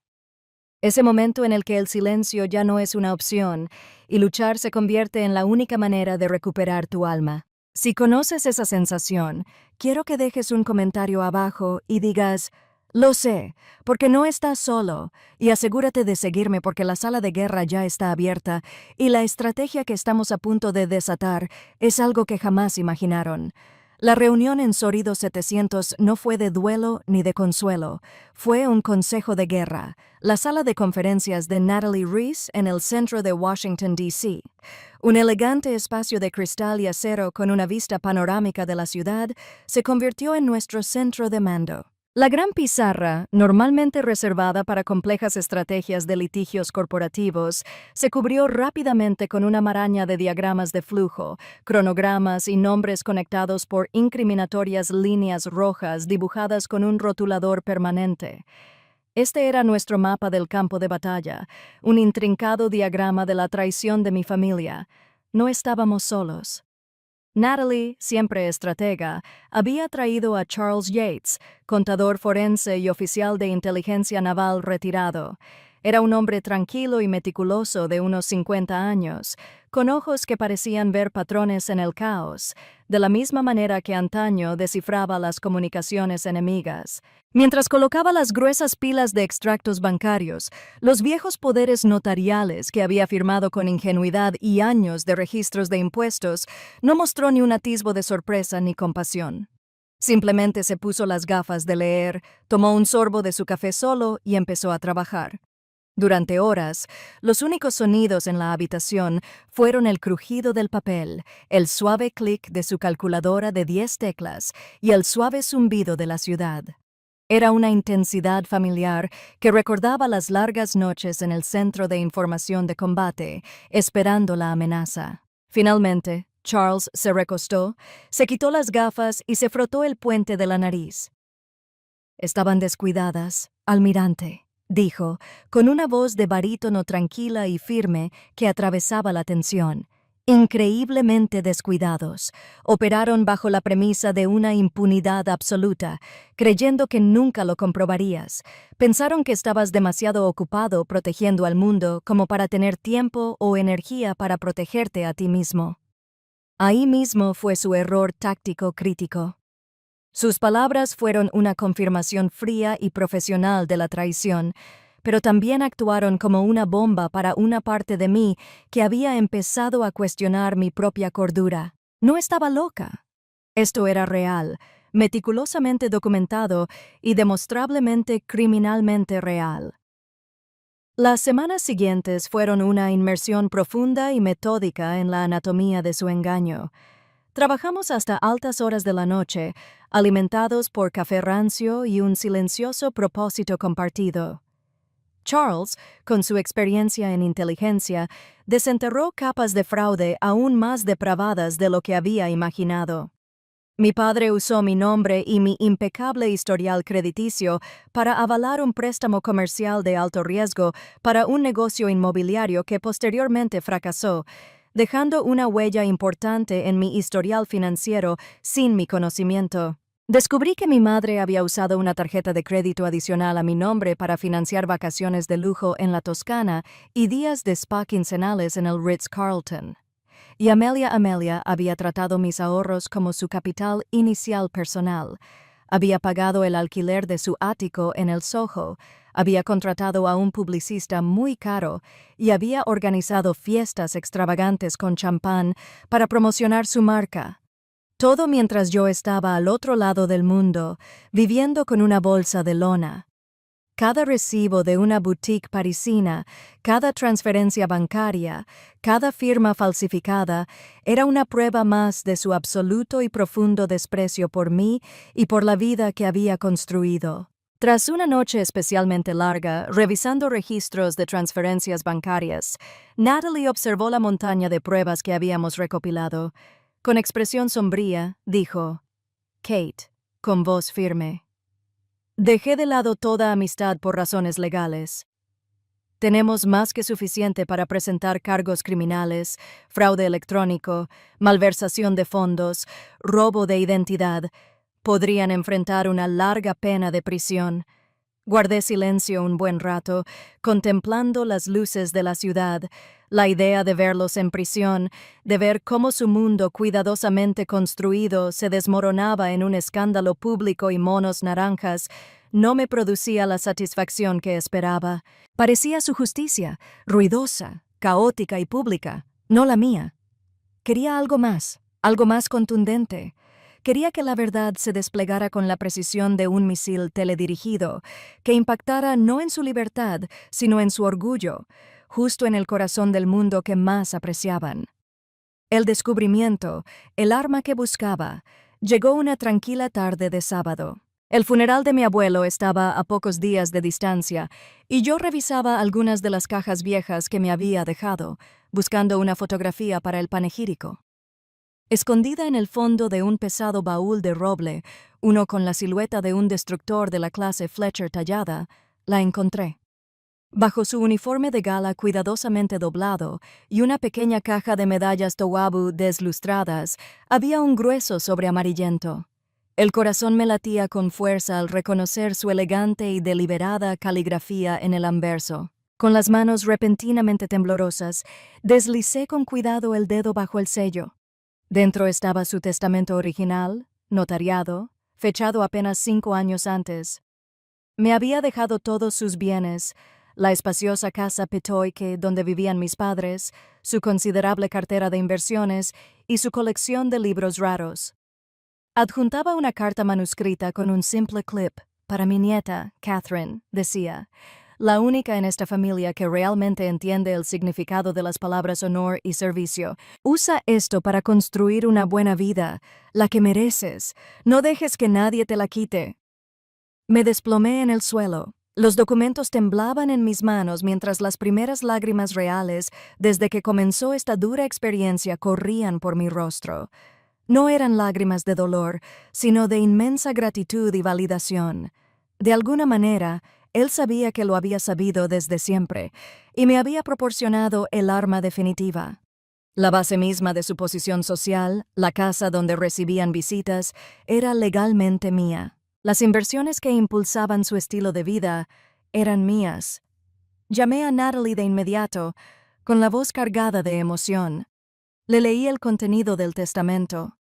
[SPEAKER 1] Ese momento en el que el silencio ya no es una opción y luchar se convierte en la única manera de recuperar tu alma. Si conoces esa sensación, quiero que dejes un comentario abajo y digas, lo sé, porque no estás solo, y asegúrate de seguirme porque la sala de guerra ya está abierta y la estrategia que estamos a punto de desatar es algo que jamás imaginaron. La reunión en Sorido 700 no fue de duelo ni de consuelo, fue un consejo de guerra, la sala de conferencias de Natalie Reese en el centro de Washington, D.C. Un elegante espacio de cristal y acero con una vista panorámica de la ciudad se convirtió en nuestro centro de mando. La gran pizarra, normalmente reservada para complejas estrategias de litigios corporativos, se cubrió rápidamente con una maraña de diagramas de flujo, cronogramas y nombres conectados por incriminatorias líneas rojas dibujadas con un rotulador permanente. Este era nuestro mapa del campo de batalla, un intrincado diagrama de la traición de mi familia. No estábamos solos. Natalie, siempre estratega, había traído a Charles Yates, contador forense y oficial de inteligencia naval retirado. Era un hombre tranquilo y meticuloso de unos 50 años, con ojos que parecían ver patrones en el caos, de la misma manera que antaño descifraba las comunicaciones enemigas. Mientras colocaba las gruesas pilas de extractos bancarios, los viejos poderes notariales que había firmado con ingenuidad y años de registros de impuestos, no mostró ni un atisbo de sorpresa ni compasión. Simplemente se puso las gafas de leer, tomó un sorbo de su café solo y empezó a trabajar. Durante horas, los únicos sonidos en la habitación fueron el crujido del papel, el suave clic de su calculadora de 10 teclas y el suave zumbido de la ciudad. Era una intensidad familiar que recordaba las largas noches en el centro de información de combate, esperando la amenaza. Finalmente, Charles se recostó, se quitó las gafas y se frotó el puente de la nariz. Estaban descuidadas, almirante, dijo, con una voz de barítono tranquila y firme que atravesaba la tensión. Increíblemente descuidados. Operaron bajo la premisa de una impunidad absoluta, creyendo que nunca lo comprobarías. Pensaron que estabas demasiado ocupado protegiendo al mundo como para tener tiempo o energía para protegerte a ti mismo. Ahí mismo fue su error táctico crítico. Sus palabras fueron una confirmación fría y profesional de la traición, pero también actuaron como una bomba para una parte de mí que había empezado a cuestionar mi propia cordura. No estaba loca. Esto era real, meticulosamente documentado y demostrablemente criminalmente real. Las semanas siguientes fueron una inmersión profunda y metódica en la anatomía de su engaño. Trabajamos hasta altas horas de la noche, alimentados por café rancio y un silencioso propósito compartido. Charles, con su experiencia en inteligencia, desenterró capas de fraude aún más depravadas de lo que había imaginado. Mi padre usó mi nombre y mi impecable historial crediticio para avalar un préstamo comercial de alto riesgo para un negocio inmobiliario que posteriormente fracasó, dejando una huella importante en mi historial financiero sin mi conocimiento. Descubrí que mi madre había usado una tarjeta de crédito adicional a mi nombre para financiar vacaciones de lujo en la Toscana y días de spa quincenales en el Ritz-Carlton. Y Amelia había tratado mis ahorros como su capital inicial personal. Había pagado el alquiler de su ático en el Soho, había contratado a un publicista muy caro y había organizado fiestas extravagantes con champán para promocionar su marca. Todo mientras yo estaba al otro lado del mundo, viviendo con una bolsa de lona. Cada recibo de una boutique parisina, cada transferencia bancaria, cada firma falsificada, era una prueba más de su absoluto y profundo desprecio por mí y por la vida que había construido. Tras una noche especialmente larga, revisando registros de transferencias bancarias, Natalie observó la montaña de pruebas que habíamos recopilado. Con expresión sombría, dijo: «Kate», con voz firme, «dejé de lado toda amistad por razones legales. Tenemos más que suficiente para presentar cargos criminales, fraude electrónico, malversación de fondos, robo de identidad. Podrían enfrentar una larga pena de prisión». Guardé silencio un buen rato, contemplando las luces de la ciudad, la idea de verlos en prisión, de ver cómo su mundo cuidadosamente construido se desmoronaba en un escándalo público y monos naranjas, no me producía la satisfacción que esperaba. Parecía su justicia, ruidosa, caótica y pública, no la mía. Quería algo más contundente. Quería que la verdad se desplegara con la precisión de un misil teledirigido, que impactara no en su libertad, sino en su orgullo, justo en el corazón del mundo que más apreciaban. El descubrimiento, el arma que buscaba, llegó una tranquila tarde de sábado. El funeral de mi abuelo estaba a pocos días de distancia, y yo revisaba algunas de las cajas viejas que me había dejado, buscando una fotografía para el panegírico. Escondida en el fondo de un pesado baúl de roble, uno con la silueta de un destructor de la clase Fletcher tallada, la encontré. Bajo su uniforme de gala cuidadosamente doblado y una pequeña caja de medallas Towabu deslustradas, había un grueso sobre amarillento. El corazón me latía con fuerza al reconocer su elegante y deliberada caligrafía en el anverso. Con las manos repentinamente temblorosas, deslicé con cuidado el dedo bajo el sello. Dentro estaba su testamento original, notariado, fechado apenas 5 años antes. Me había dejado todos sus bienes, la espaciosa casa Petoike donde vivían mis padres, su considerable cartera de inversiones y su colección de libros raros. Adjuntaba una carta manuscrita con un simple clip para mi nieta, Catherine, decía, la única en esta familia que realmente entiende el significado de las palabras honor y servicio. Usa esto para construir una buena vida, la que mereces. No dejes que nadie te la quite. Me desplomé en el suelo. Los documentos temblaban en mis manos mientras las primeras lágrimas reales, desde que comenzó esta dura experiencia, corrían por mi rostro. No eran lágrimas de dolor, sino de inmensa gratitud y validación. De alguna manera, él sabía que lo había sabido desde siempre, y me había proporcionado el arma definitiva. La base misma de su posición social, la casa donde recibían visitas, era legalmente mía. Las inversiones que impulsaban su estilo de vida eran mías. Llamé a Natalie de inmediato, con la voz cargada de emoción. Le leí el contenido del testamento.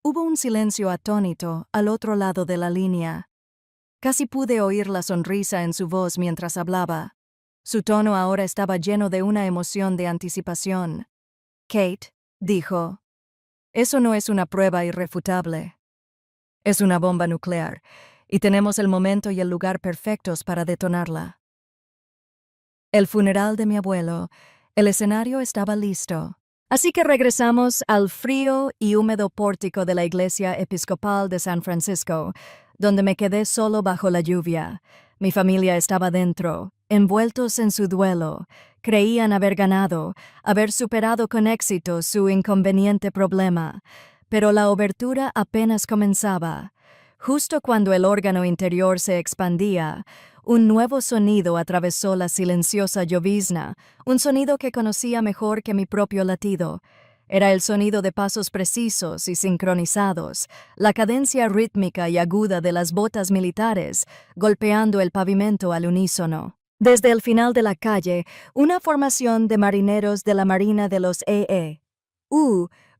[SPEAKER 1] Hubo un silencio atónito al otro lado de la línea. Casi pude oír la sonrisa en su voz mientras hablaba. Su tono ahora estaba lleno de una emoción de anticipación. «Kate», dijo, «eso no es una prueba irrefutable. Es una bomba nuclear, y tenemos el momento y el lugar perfectos para detonarla». El funeral de mi abuelo, el escenario estaba listo. Así que regresamos al frío y húmedo pórtico de la Iglesia Episcopal de San Francisco, donde me quedé solo bajo la lluvia. Mi familia estaba dentro, envueltos en su duelo. Creían haber ganado, haber superado con éxito su inconveniente problema. Pero la obertura apenas comenzaba. Justo cuando el órgano interior se expandía, un nuevo sonido atravesó la silenciosa llovizna, un sonido que conocía mejor que mi propio latido. Era el sonido de pasos precisos y sincronizados, la cadencia rítmica y aguda de las botas militares, golpeando el pavimento al unísono. Desde el final de la calle, una formación de marineros de la Marina de los E.E.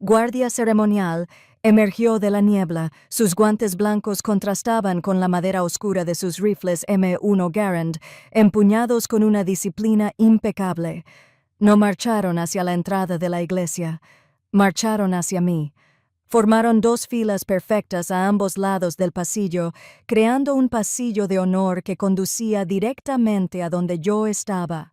[SPEAKER 1] guardia ceremonial, emergió de la niebla. Sus guantes blancos contrastaban con la madera oscura de sus rifles M1 Garand, empuñados con una disciplina impecable. No marcharon hacia la entrada de la iglesia, marcharon hacia mí. Formaron dos filas perfectas a ambos lados del pasillo, creando un pasillo de honor que conducía directamente a donde yo estaba.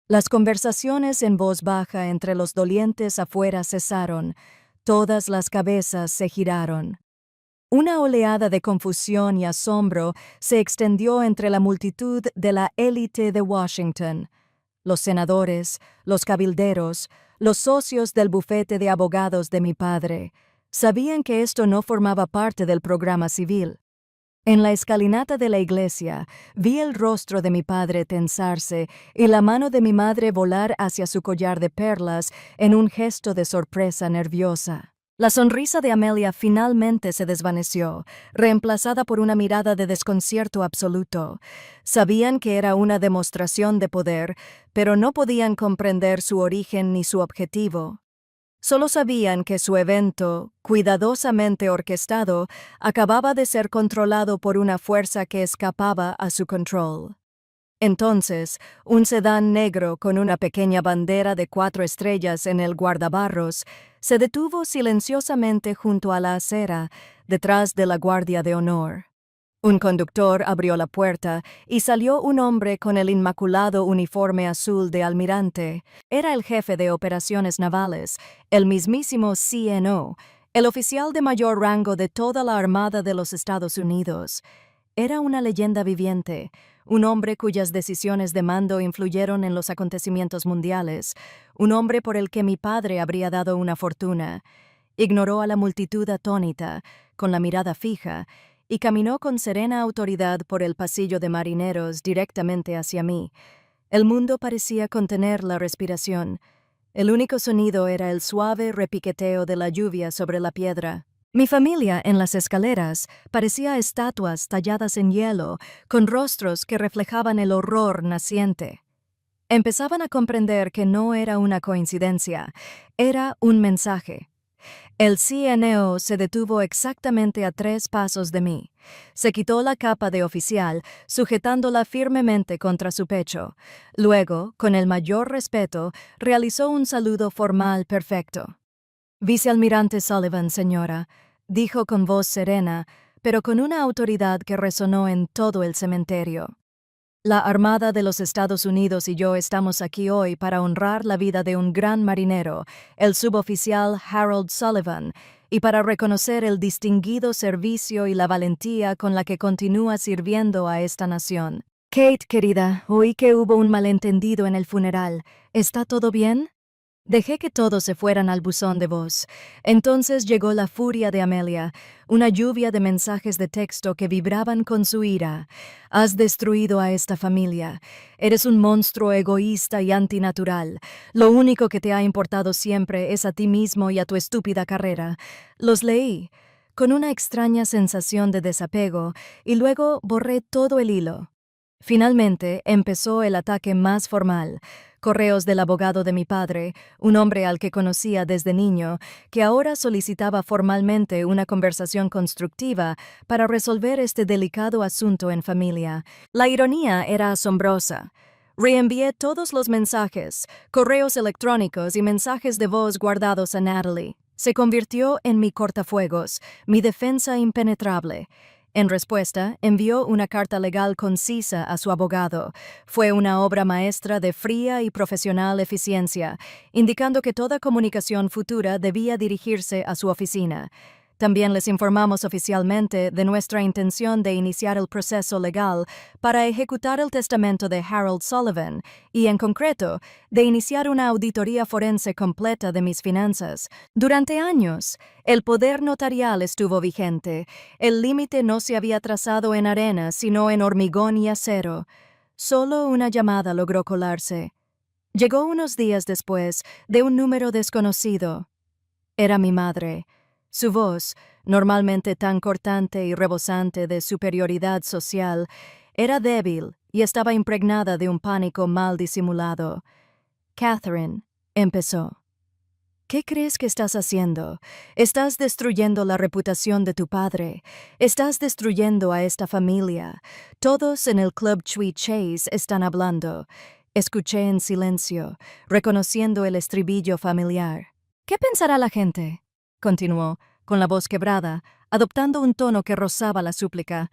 [SPEAKER 1] Las conversaciones en voz baja entre los dolientes afuera cesaron. Todas las cabezas se giraron. Una oleada de confusión y asombro se extendió entre la multitud de la élite de Washington. Los senadores, los cabilderos, los socios del bufete de abogados de mi padre, sabían que esto no formaba parte del programa civil. En la escalinata de la iglesia, vi el rostro de mi padre tensarse y la mano de mi madre volar hacia su collar de perlas en un gesto de sorpresa nerviosa. La sonrisa de Amelia finalmente se desvaneció, reemplazada por una mirada de desconcierto absoluto. Sabían que era una demostración de poder, pero no podían comprender su origen ni su objetivo. Solo sabían que su evento, cuidadosamente orquestado, acababa de ser controlado por una fuerza que escapaba a su control. Entonces, un sedán negro con una pequeña bandera de 4 estrellas en el guardabarros se detuvo silenciosamente junto a la acera, detrás de la guardia de honor. Un conductor abrió la puerta y salió un hombre con el inmaculado uniforme azul de almirante. Era el jefe de operaciones navales, el mismísimo CNO, el oficial de mayor rango de toda la Armada de los Estados Unidos. Era una leyenda viviente, un hombre cuyas decisiones de mando influyeron en los acontecimientos mundiales, un hombre por el que mi padre habría dado una fortuna. Ignoró a la multitud atónita, con la mirada fija, y caminó con serena autoridad por el pasillo de marineros directamente hacia mí. El mundo parecía contener la respiración. El único sonido era el suave repiqueteo de la lluvia sobre la piedra. Mi familia, en las escaleras, parecía estatuas talladas en hielo, con rostros que reflejaban el horror naciente. Empezaban a comprender que no era una coincidencia, era un mensaje. El CNO se detuvo exactamente a 3 pasos de mí. Se quitó la capa de oficial, sujetándola firmemente contra su pecho. Luego, con el mayor respeto, realizó un saludo formal perfecto. «Vicealmirante Sullivan, señora», dijo con voz serena, pero con una autoridad que resonó en todo el cementerio. La Armada de los Estados Unidos y yo estamos aquí hoy para honrar la vida de un gran marinero, el suboficial Harold Sullivan, y para reconocer el distinguido servicio y la valentía con la que continúa sirviendo a esta nación. Kate, querida, oí que hubo un malentendido en el funeral. ¿Está todo bien? Dejé que todos se fueran al buzón de voz. Entonces llegó la furia de Amelia, una lluvia de mensajes de texto que vibraban con su ira. «Has destruido a esta familia. Eres un monstruo egoísta y antinatural. Lo único que te ha importado siempre es a ti mismo y a tu estúpida carrera». Los leí, con una extraña sensación de desapego, y luego borré todo el hilo. Finalmente empezó el ataque más formal. Correos del abogado de mi padre, un hombre al que conocía desde niño, que ahora solicitaba formalmente una conversación constructiva para resolver este delicado asunto en familia. La ironía era asombrosa. Reenvié todos los mensajes, correos electrónicos y mensajes de voz guardados a Natalie. Se convirtió en mi cortafuegos, mi defensa impenetrable. En respuesta, envió una carta legal concisa a su abogado. Fue una obra maestra de fría y profesional eficiencia, indicando que toda comunicación futura debía dirigirse a su oficina. También les informamos oficialmente de nuestra intención de iniciar el proceso legal para ejecutar el testamento de Harold Sullivan y, en concreto, de iniciar una auditoría forense completa de mis finanzas. Durante años, el poder notarial estuvo vigente. El límite no se había trazado en arena, sino en hormigón y acero. Solo una llamada logró colarse. Llegó unos días después, de un número desconocido. Era mi madre. Su voz, normalmente tan cortante y rebosante de superioridad social, era débil y estaba impregnada de un pánico mal disimulado. «Catherine», empezó. ¿Qué crees que estás haciendo? Estás destruyendo la reputación de tu padre. Estás destruyendo a esta familia. Todos en el Club Chui Chase están hablando. Escuché en silencio, reconociendo el estribillo familiar. ¿Qué pensará la gente? Continuó, con la voz quebrada, adoptando un tono que rozaba la súplica.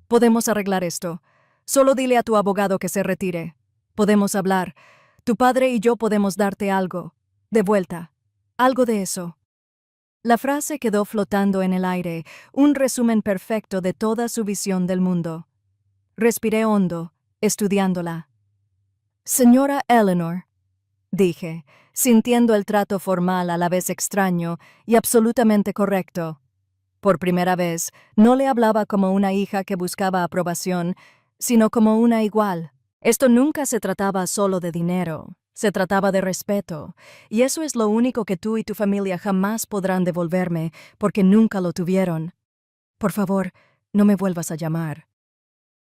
[SPEAKER 1] Podemos arreglar esto. Solo dile a tu abogado que se retire. Podemos hablar. Tu padre y yo podemos darte algo. De vuelta. Algo de eso. La frase quedó flotando en el aire, un resumen perfecto de toda su visión del mundo. Respiré hondo, estudiándola. Señora Eleanor, dije, sintiendo el trato formal a la vez extraño y absolutamente correcto. Por primera vez, no le hablaba como una hija que buscaba aprobación, sino como una igual. Esto nunca se trataba solo de dinero, se trataba de respeto, y eso es lo único que tú y tu familia jamás podrán devolverme, porque nunca lo tuvieron. Por favor, no me vuelvas a llamar.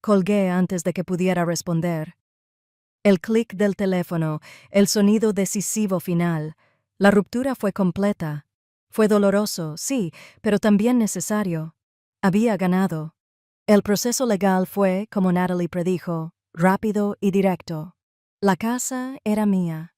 [SPEAKER 1] Colgué antes de que pudiera responder. El clic del teléfono, el sonido decisivo final. La ruptura fue completa. Fue doloroso, sí, pero también necesario. Había ganado. El proceso legal fue, como Natalie predijo, rápido y directo. La casa era mía.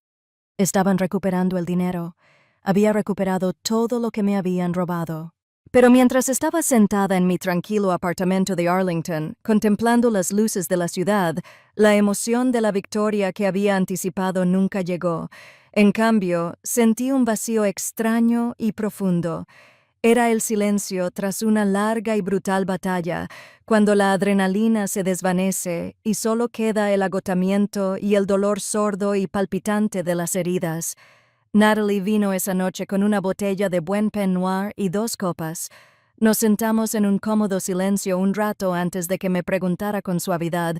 [SPEAKER 1] Estaban recuperando el dinero. Había recuperado todo lo que me habían robado. Pero mientras estaba sentada en mi tranquilo apartamento de Arlington, contemplando las luces de la ciudad, la emoción de la victoria que había anticipado nunca llegó. En cambio, sentí un vacío extraño y profundo. Era el silencio tras una larga y brutal batalla, cuando la adrenalina se desvanece y solo queda el agotamiento y el dolor sordo y palpitante de las heridas. Natalie vino esa noche con una botella de buen Pinot Noir y 2 copas. Nos sentamos en un cómodo silencio un rato antes de que me preguntara con suavidad,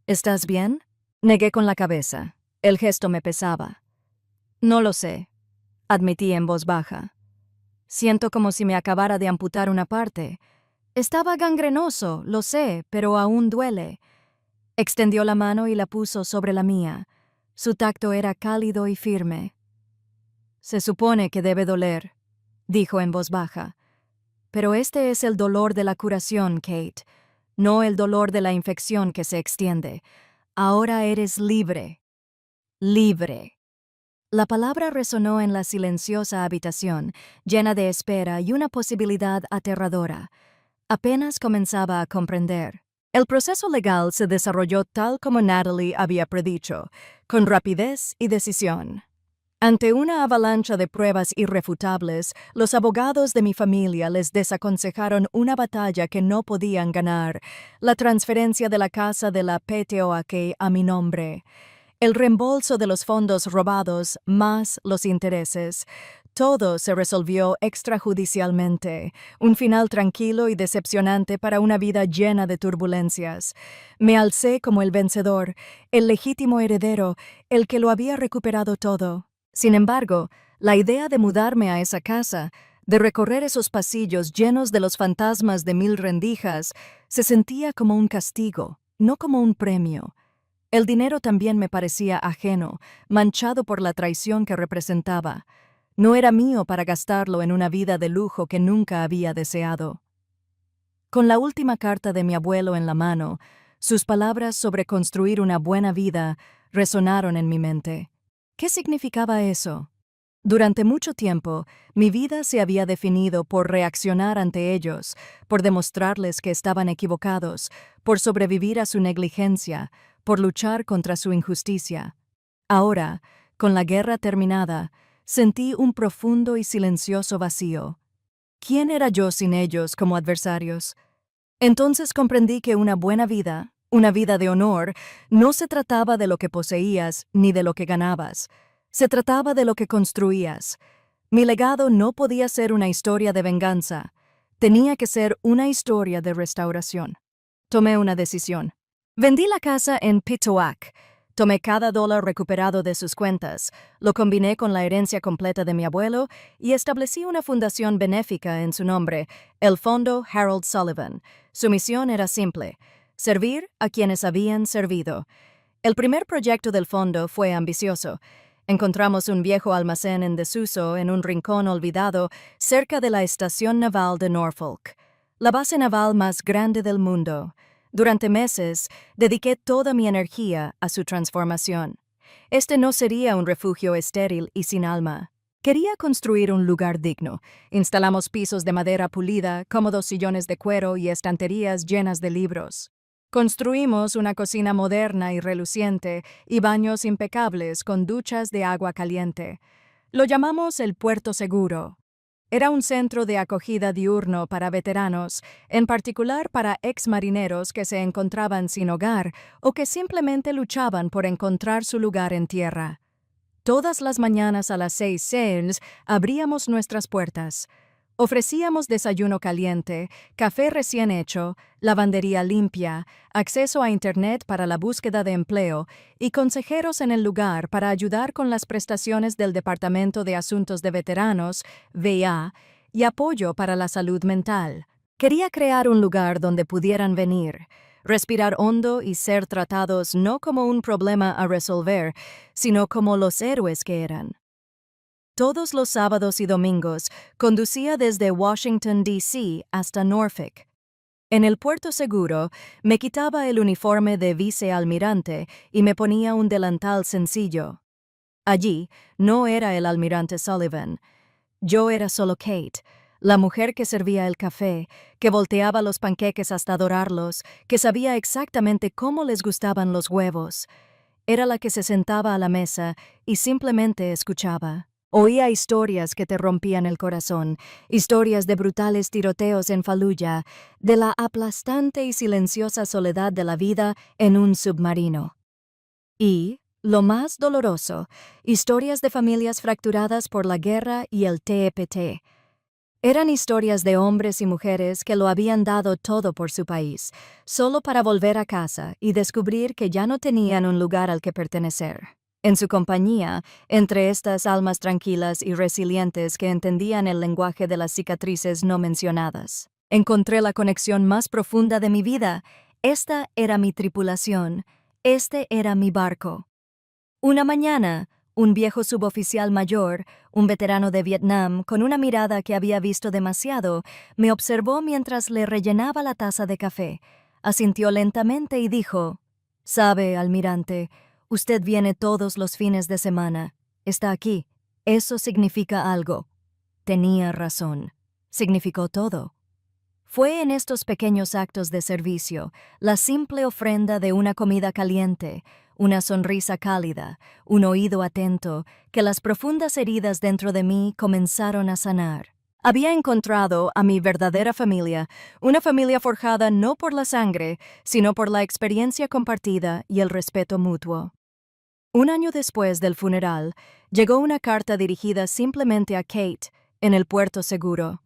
[SPEAKER 1] ¿estás bien? Negué con la cabeza. El gesto me pesaba. No lo sé, admití en voz baja. Siento como si me acabara de amputar una parte. Estaba gangrenoso, lo sé, pero aún duele. Extendió la mano y la puso sobre la mía. Su tacto era cálido y firme. Se supone que debe doler, dijo en voz baja. Pero este es el dolor de la curación, Kate, no el dolor de la infección que se extiende. Ahora eres libre. Libre. La palabra resonó en la silenciosa habitación, llena de espera y una posibilidad aterradora. Apenas comenzaba a comprender. El proceso legal se desarrolló tal como Natalie había predicho, con rapidez y decisión. Ante una avalancha de pruebas irrefutables, los abogados de mi familia les desaconsejaron una batalla que no podían ganar, la transferencia de la casa de la PTOAK a mi nombre. El reembolso de los fondos robados más los intereses. Todo se resolvió extrajudicialmente, un final tranquilo y decepcionante para una vida llena de turbulencias. Me alcé como el vencedor, el legítimo heredero, el que lo había recuperado todo. Sin embargo, la idea de mudarme a esa casa, de recorrer esos pasillos llenos de los fantasmas de 1000 rendijas, se sentía como un castigo, no como un premio. El dinero también me parecía ajeno, manchado por la traición que representaba. No era mío para gastarlo en una vida de lujo que nunca había deseado. Con la última carta de mi abuelo en la mano, sus palabras sobre construir una buena vida resonaron en mi mente. ¿Qué significaba eso? Durante mucho tiempo, mi vida se había definido por reaccionar ante ellos, por demostrarles que estaban equivocados, por sobrevivir a su negligencia, por luchar contra su injusticia. Ahora, con la guerra terminada, sentí un profundo y silencioso vacío. ¿Quién era yo sin ellos como adversarios? Entonces comprendí que una buena vida, una vida de honor, no se trataba de lo que poseías ni de lo que ganabas. Se trataba de lo que construías. Mi legado no podía ser una historia de venganza. Tenía que ser una historia de restauración. Tomé una decisión. Vendí la casa en Pitoac. Tomé cada dólar recuperado de sus cuentas, lo combiné con la herencia completa de mi abuelo y establecí una fundación benéfica en su nombre, el Fondo Harold Sullivan. Su misión era simple: servir a quienes habían servido. El primer proyecto del fondo fue ambicioso. Encontramos un viejo almacén en desuso en un rincón olvidado cerca de la estación naval de Norfolk, la base naval más grande del mundo. Durante meses, dediqué toda mi energía a su transformación. Este no sería un refugio estéril y sin alma. Quería construir un lugar digno. Instalamos pisos de madera pulida, cómodos sillones de cuero y estanterías llenas de libros. Construimos una cocina moderna y reluciente y baños impecables con duchas de agua caliente. Lo llamamos el Puerto Seguro. Era un centro de acogida diurno para veteranos, en particular para exmarineros que se encontraban sin hogar o que simplemente luchaban por encontrar su lugar en tierra. Todas las mañanas a las 6 a.m. abríamos nuestras puertas. Ofrecíamos desayuno caliente, café recién hecho, lavandería limpia, acceso a Internet para la búsqueda de empleo y consejeros en el lugar para ayudar con las prestaciones del Departamento de Asuntos de Veteranos, VA, y apoyo para la salud mental. Quería crear un lugar donde pudieran venir, respirar hondo y ser tratados no como un problema a resolver, sino como los héroes que eran. Todos los sábados y domingos conducía desde Washington, D.C. hasta Norfolk. En el Puerto Seguro me quitaba el uniforme de vicealmirante y me ponía un delantal sencillo. Allí no era el almirante Sullivan. Yo era solo Kate, la mujer que servía el café, que volteaba los panqueques hasta dorarlos, que sabía exactamente cómo les gustaban los huevos. Era la que se sentaba a la mesa y simplemente escuchaba. Oía historias que te rompían el corazón, historias de brutales tiroteos en Fallujah, de la aplastante y silenciosa soledad de la vida en un submarino. Y, lo más doloroso, historias de familias fracturadas por la guerra y el TPT. Eran historias de hombres y mujeres que lo habían dado todo por su país, solo para volver a casa y descubrir que ya no tenían un lugar al que pertenecer. En su compañía, entre estas almas tranquilas y resilientes que entendían el lenguaje de las cicatrices no mencionadas, encontré la conexión más profunda de mi vida. Esta era mi tripulación. Este era mi barco. Una mañana, un viejo suboficial mayor, un veterano de Vietnam, con una mirada que había visto demasiado, me observó mientras le rellenaba la taza de café. Asintió lentamente y dijo: «Sabe, almirante, usted viene todos los fines de semana. Está aquí. Eso significa algo». Tenía razón. Significó todo. Fue en estos pequeños actos de servicio, la simple ofrenda de una comida caliente, una sonrisa cálida, un oído atento, que las profundas heridas dentro de mí comenzaron a sanar. Había encontrado a mi verdadera familia, una familia forjada no por la sangre, sino por la experiencia compartida y el respeto mutuo. Un año después del funeral, llegó una carta dirigida simplemente a Kate, en el Puerto Seguro.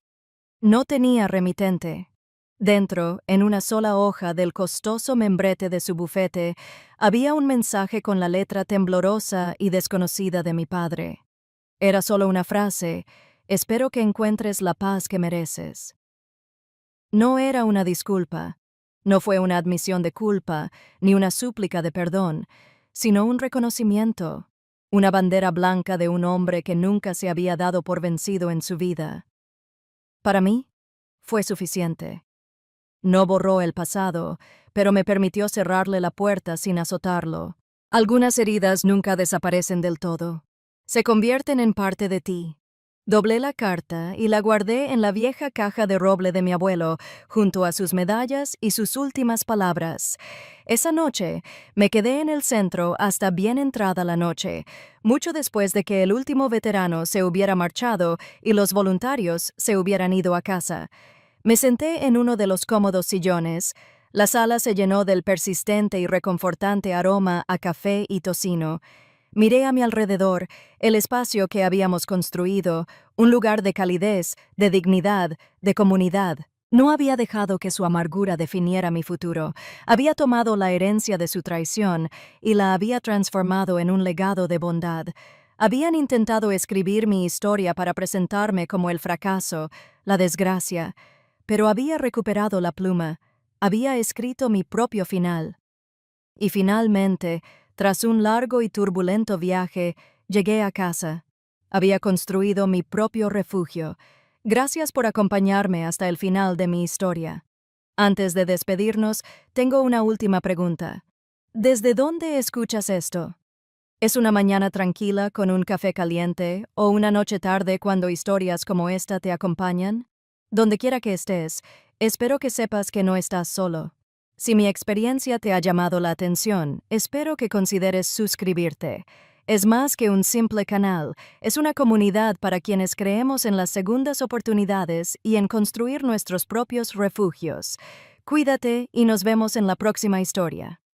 [SPEAKER 1] No tenía remitente. Dentro, en una sola hoja del costoso membrete de su bufete, había un mensaje con la letra temblorosa y desconocida de mi padre. Era solo una frase: «Espero que encuentres la paz que mereces». No era una disculpa, no fue una admisión de culpa, ni una súplica de perdón, sino un reconocimiento, una bandera blanca de un hombre que nunca se había dado por vencido en su vida. Para mí, fue suficiente. No borró el pasado, pero me permitió cerrarle la puerta sin azotarlo. Algunas heridas nunca desaparecen del todo. Se convierten en parte de ti. Doblé la carta y la guardé en la vieja caja de roble de mi abuelo, junto a sus medallas y sus últimas palabras. Esa noche me quedé en el centro hasta bien entrada la noche, mucho después de que el último veterano se hubiera marchado y los voluntarios se hubieran ido a casa. Me senté en uno de los cómodos sillones. La sala se llenó del persistente y reconfortante aroma a café y tocino. Miré a mi alrededor, el espacio que habíamos construido, un lugar de calidez, de dignidad, de comunidad. No había dejado que su amargura definiera mi futuro. Había tomado la herencia de su traición y la había transformado en un legado de bondad. Habían intentado escribir mi historia para presentarme como el fracaso, la desgracia, pero había recuperado la pluma, había escrito mi propio final. Y finalmente, tras un largo y turbulento viaje, Llegué a casa. Había construido mi propio refugio. Gracias por acompañarme hasta el final de mi historia. Antes de despedirnos, tengo una última pregunta. ¿Desde dónde escuchas esto? ¿Es una mañana tranquila con un café caliente o una noche tarde cuando historias como esta te acompañan? Donde quiera que estés, espero que sepas que no estás solo. Si mi experiencia te ha llamado la atención, espero que consideres suscribirte. Es más que un simple canal, es una comunidad para quienes creemos en las segundas oportunidades y en construir nuestros propios refugios. Cuídate y nos vemos en la próxima historia.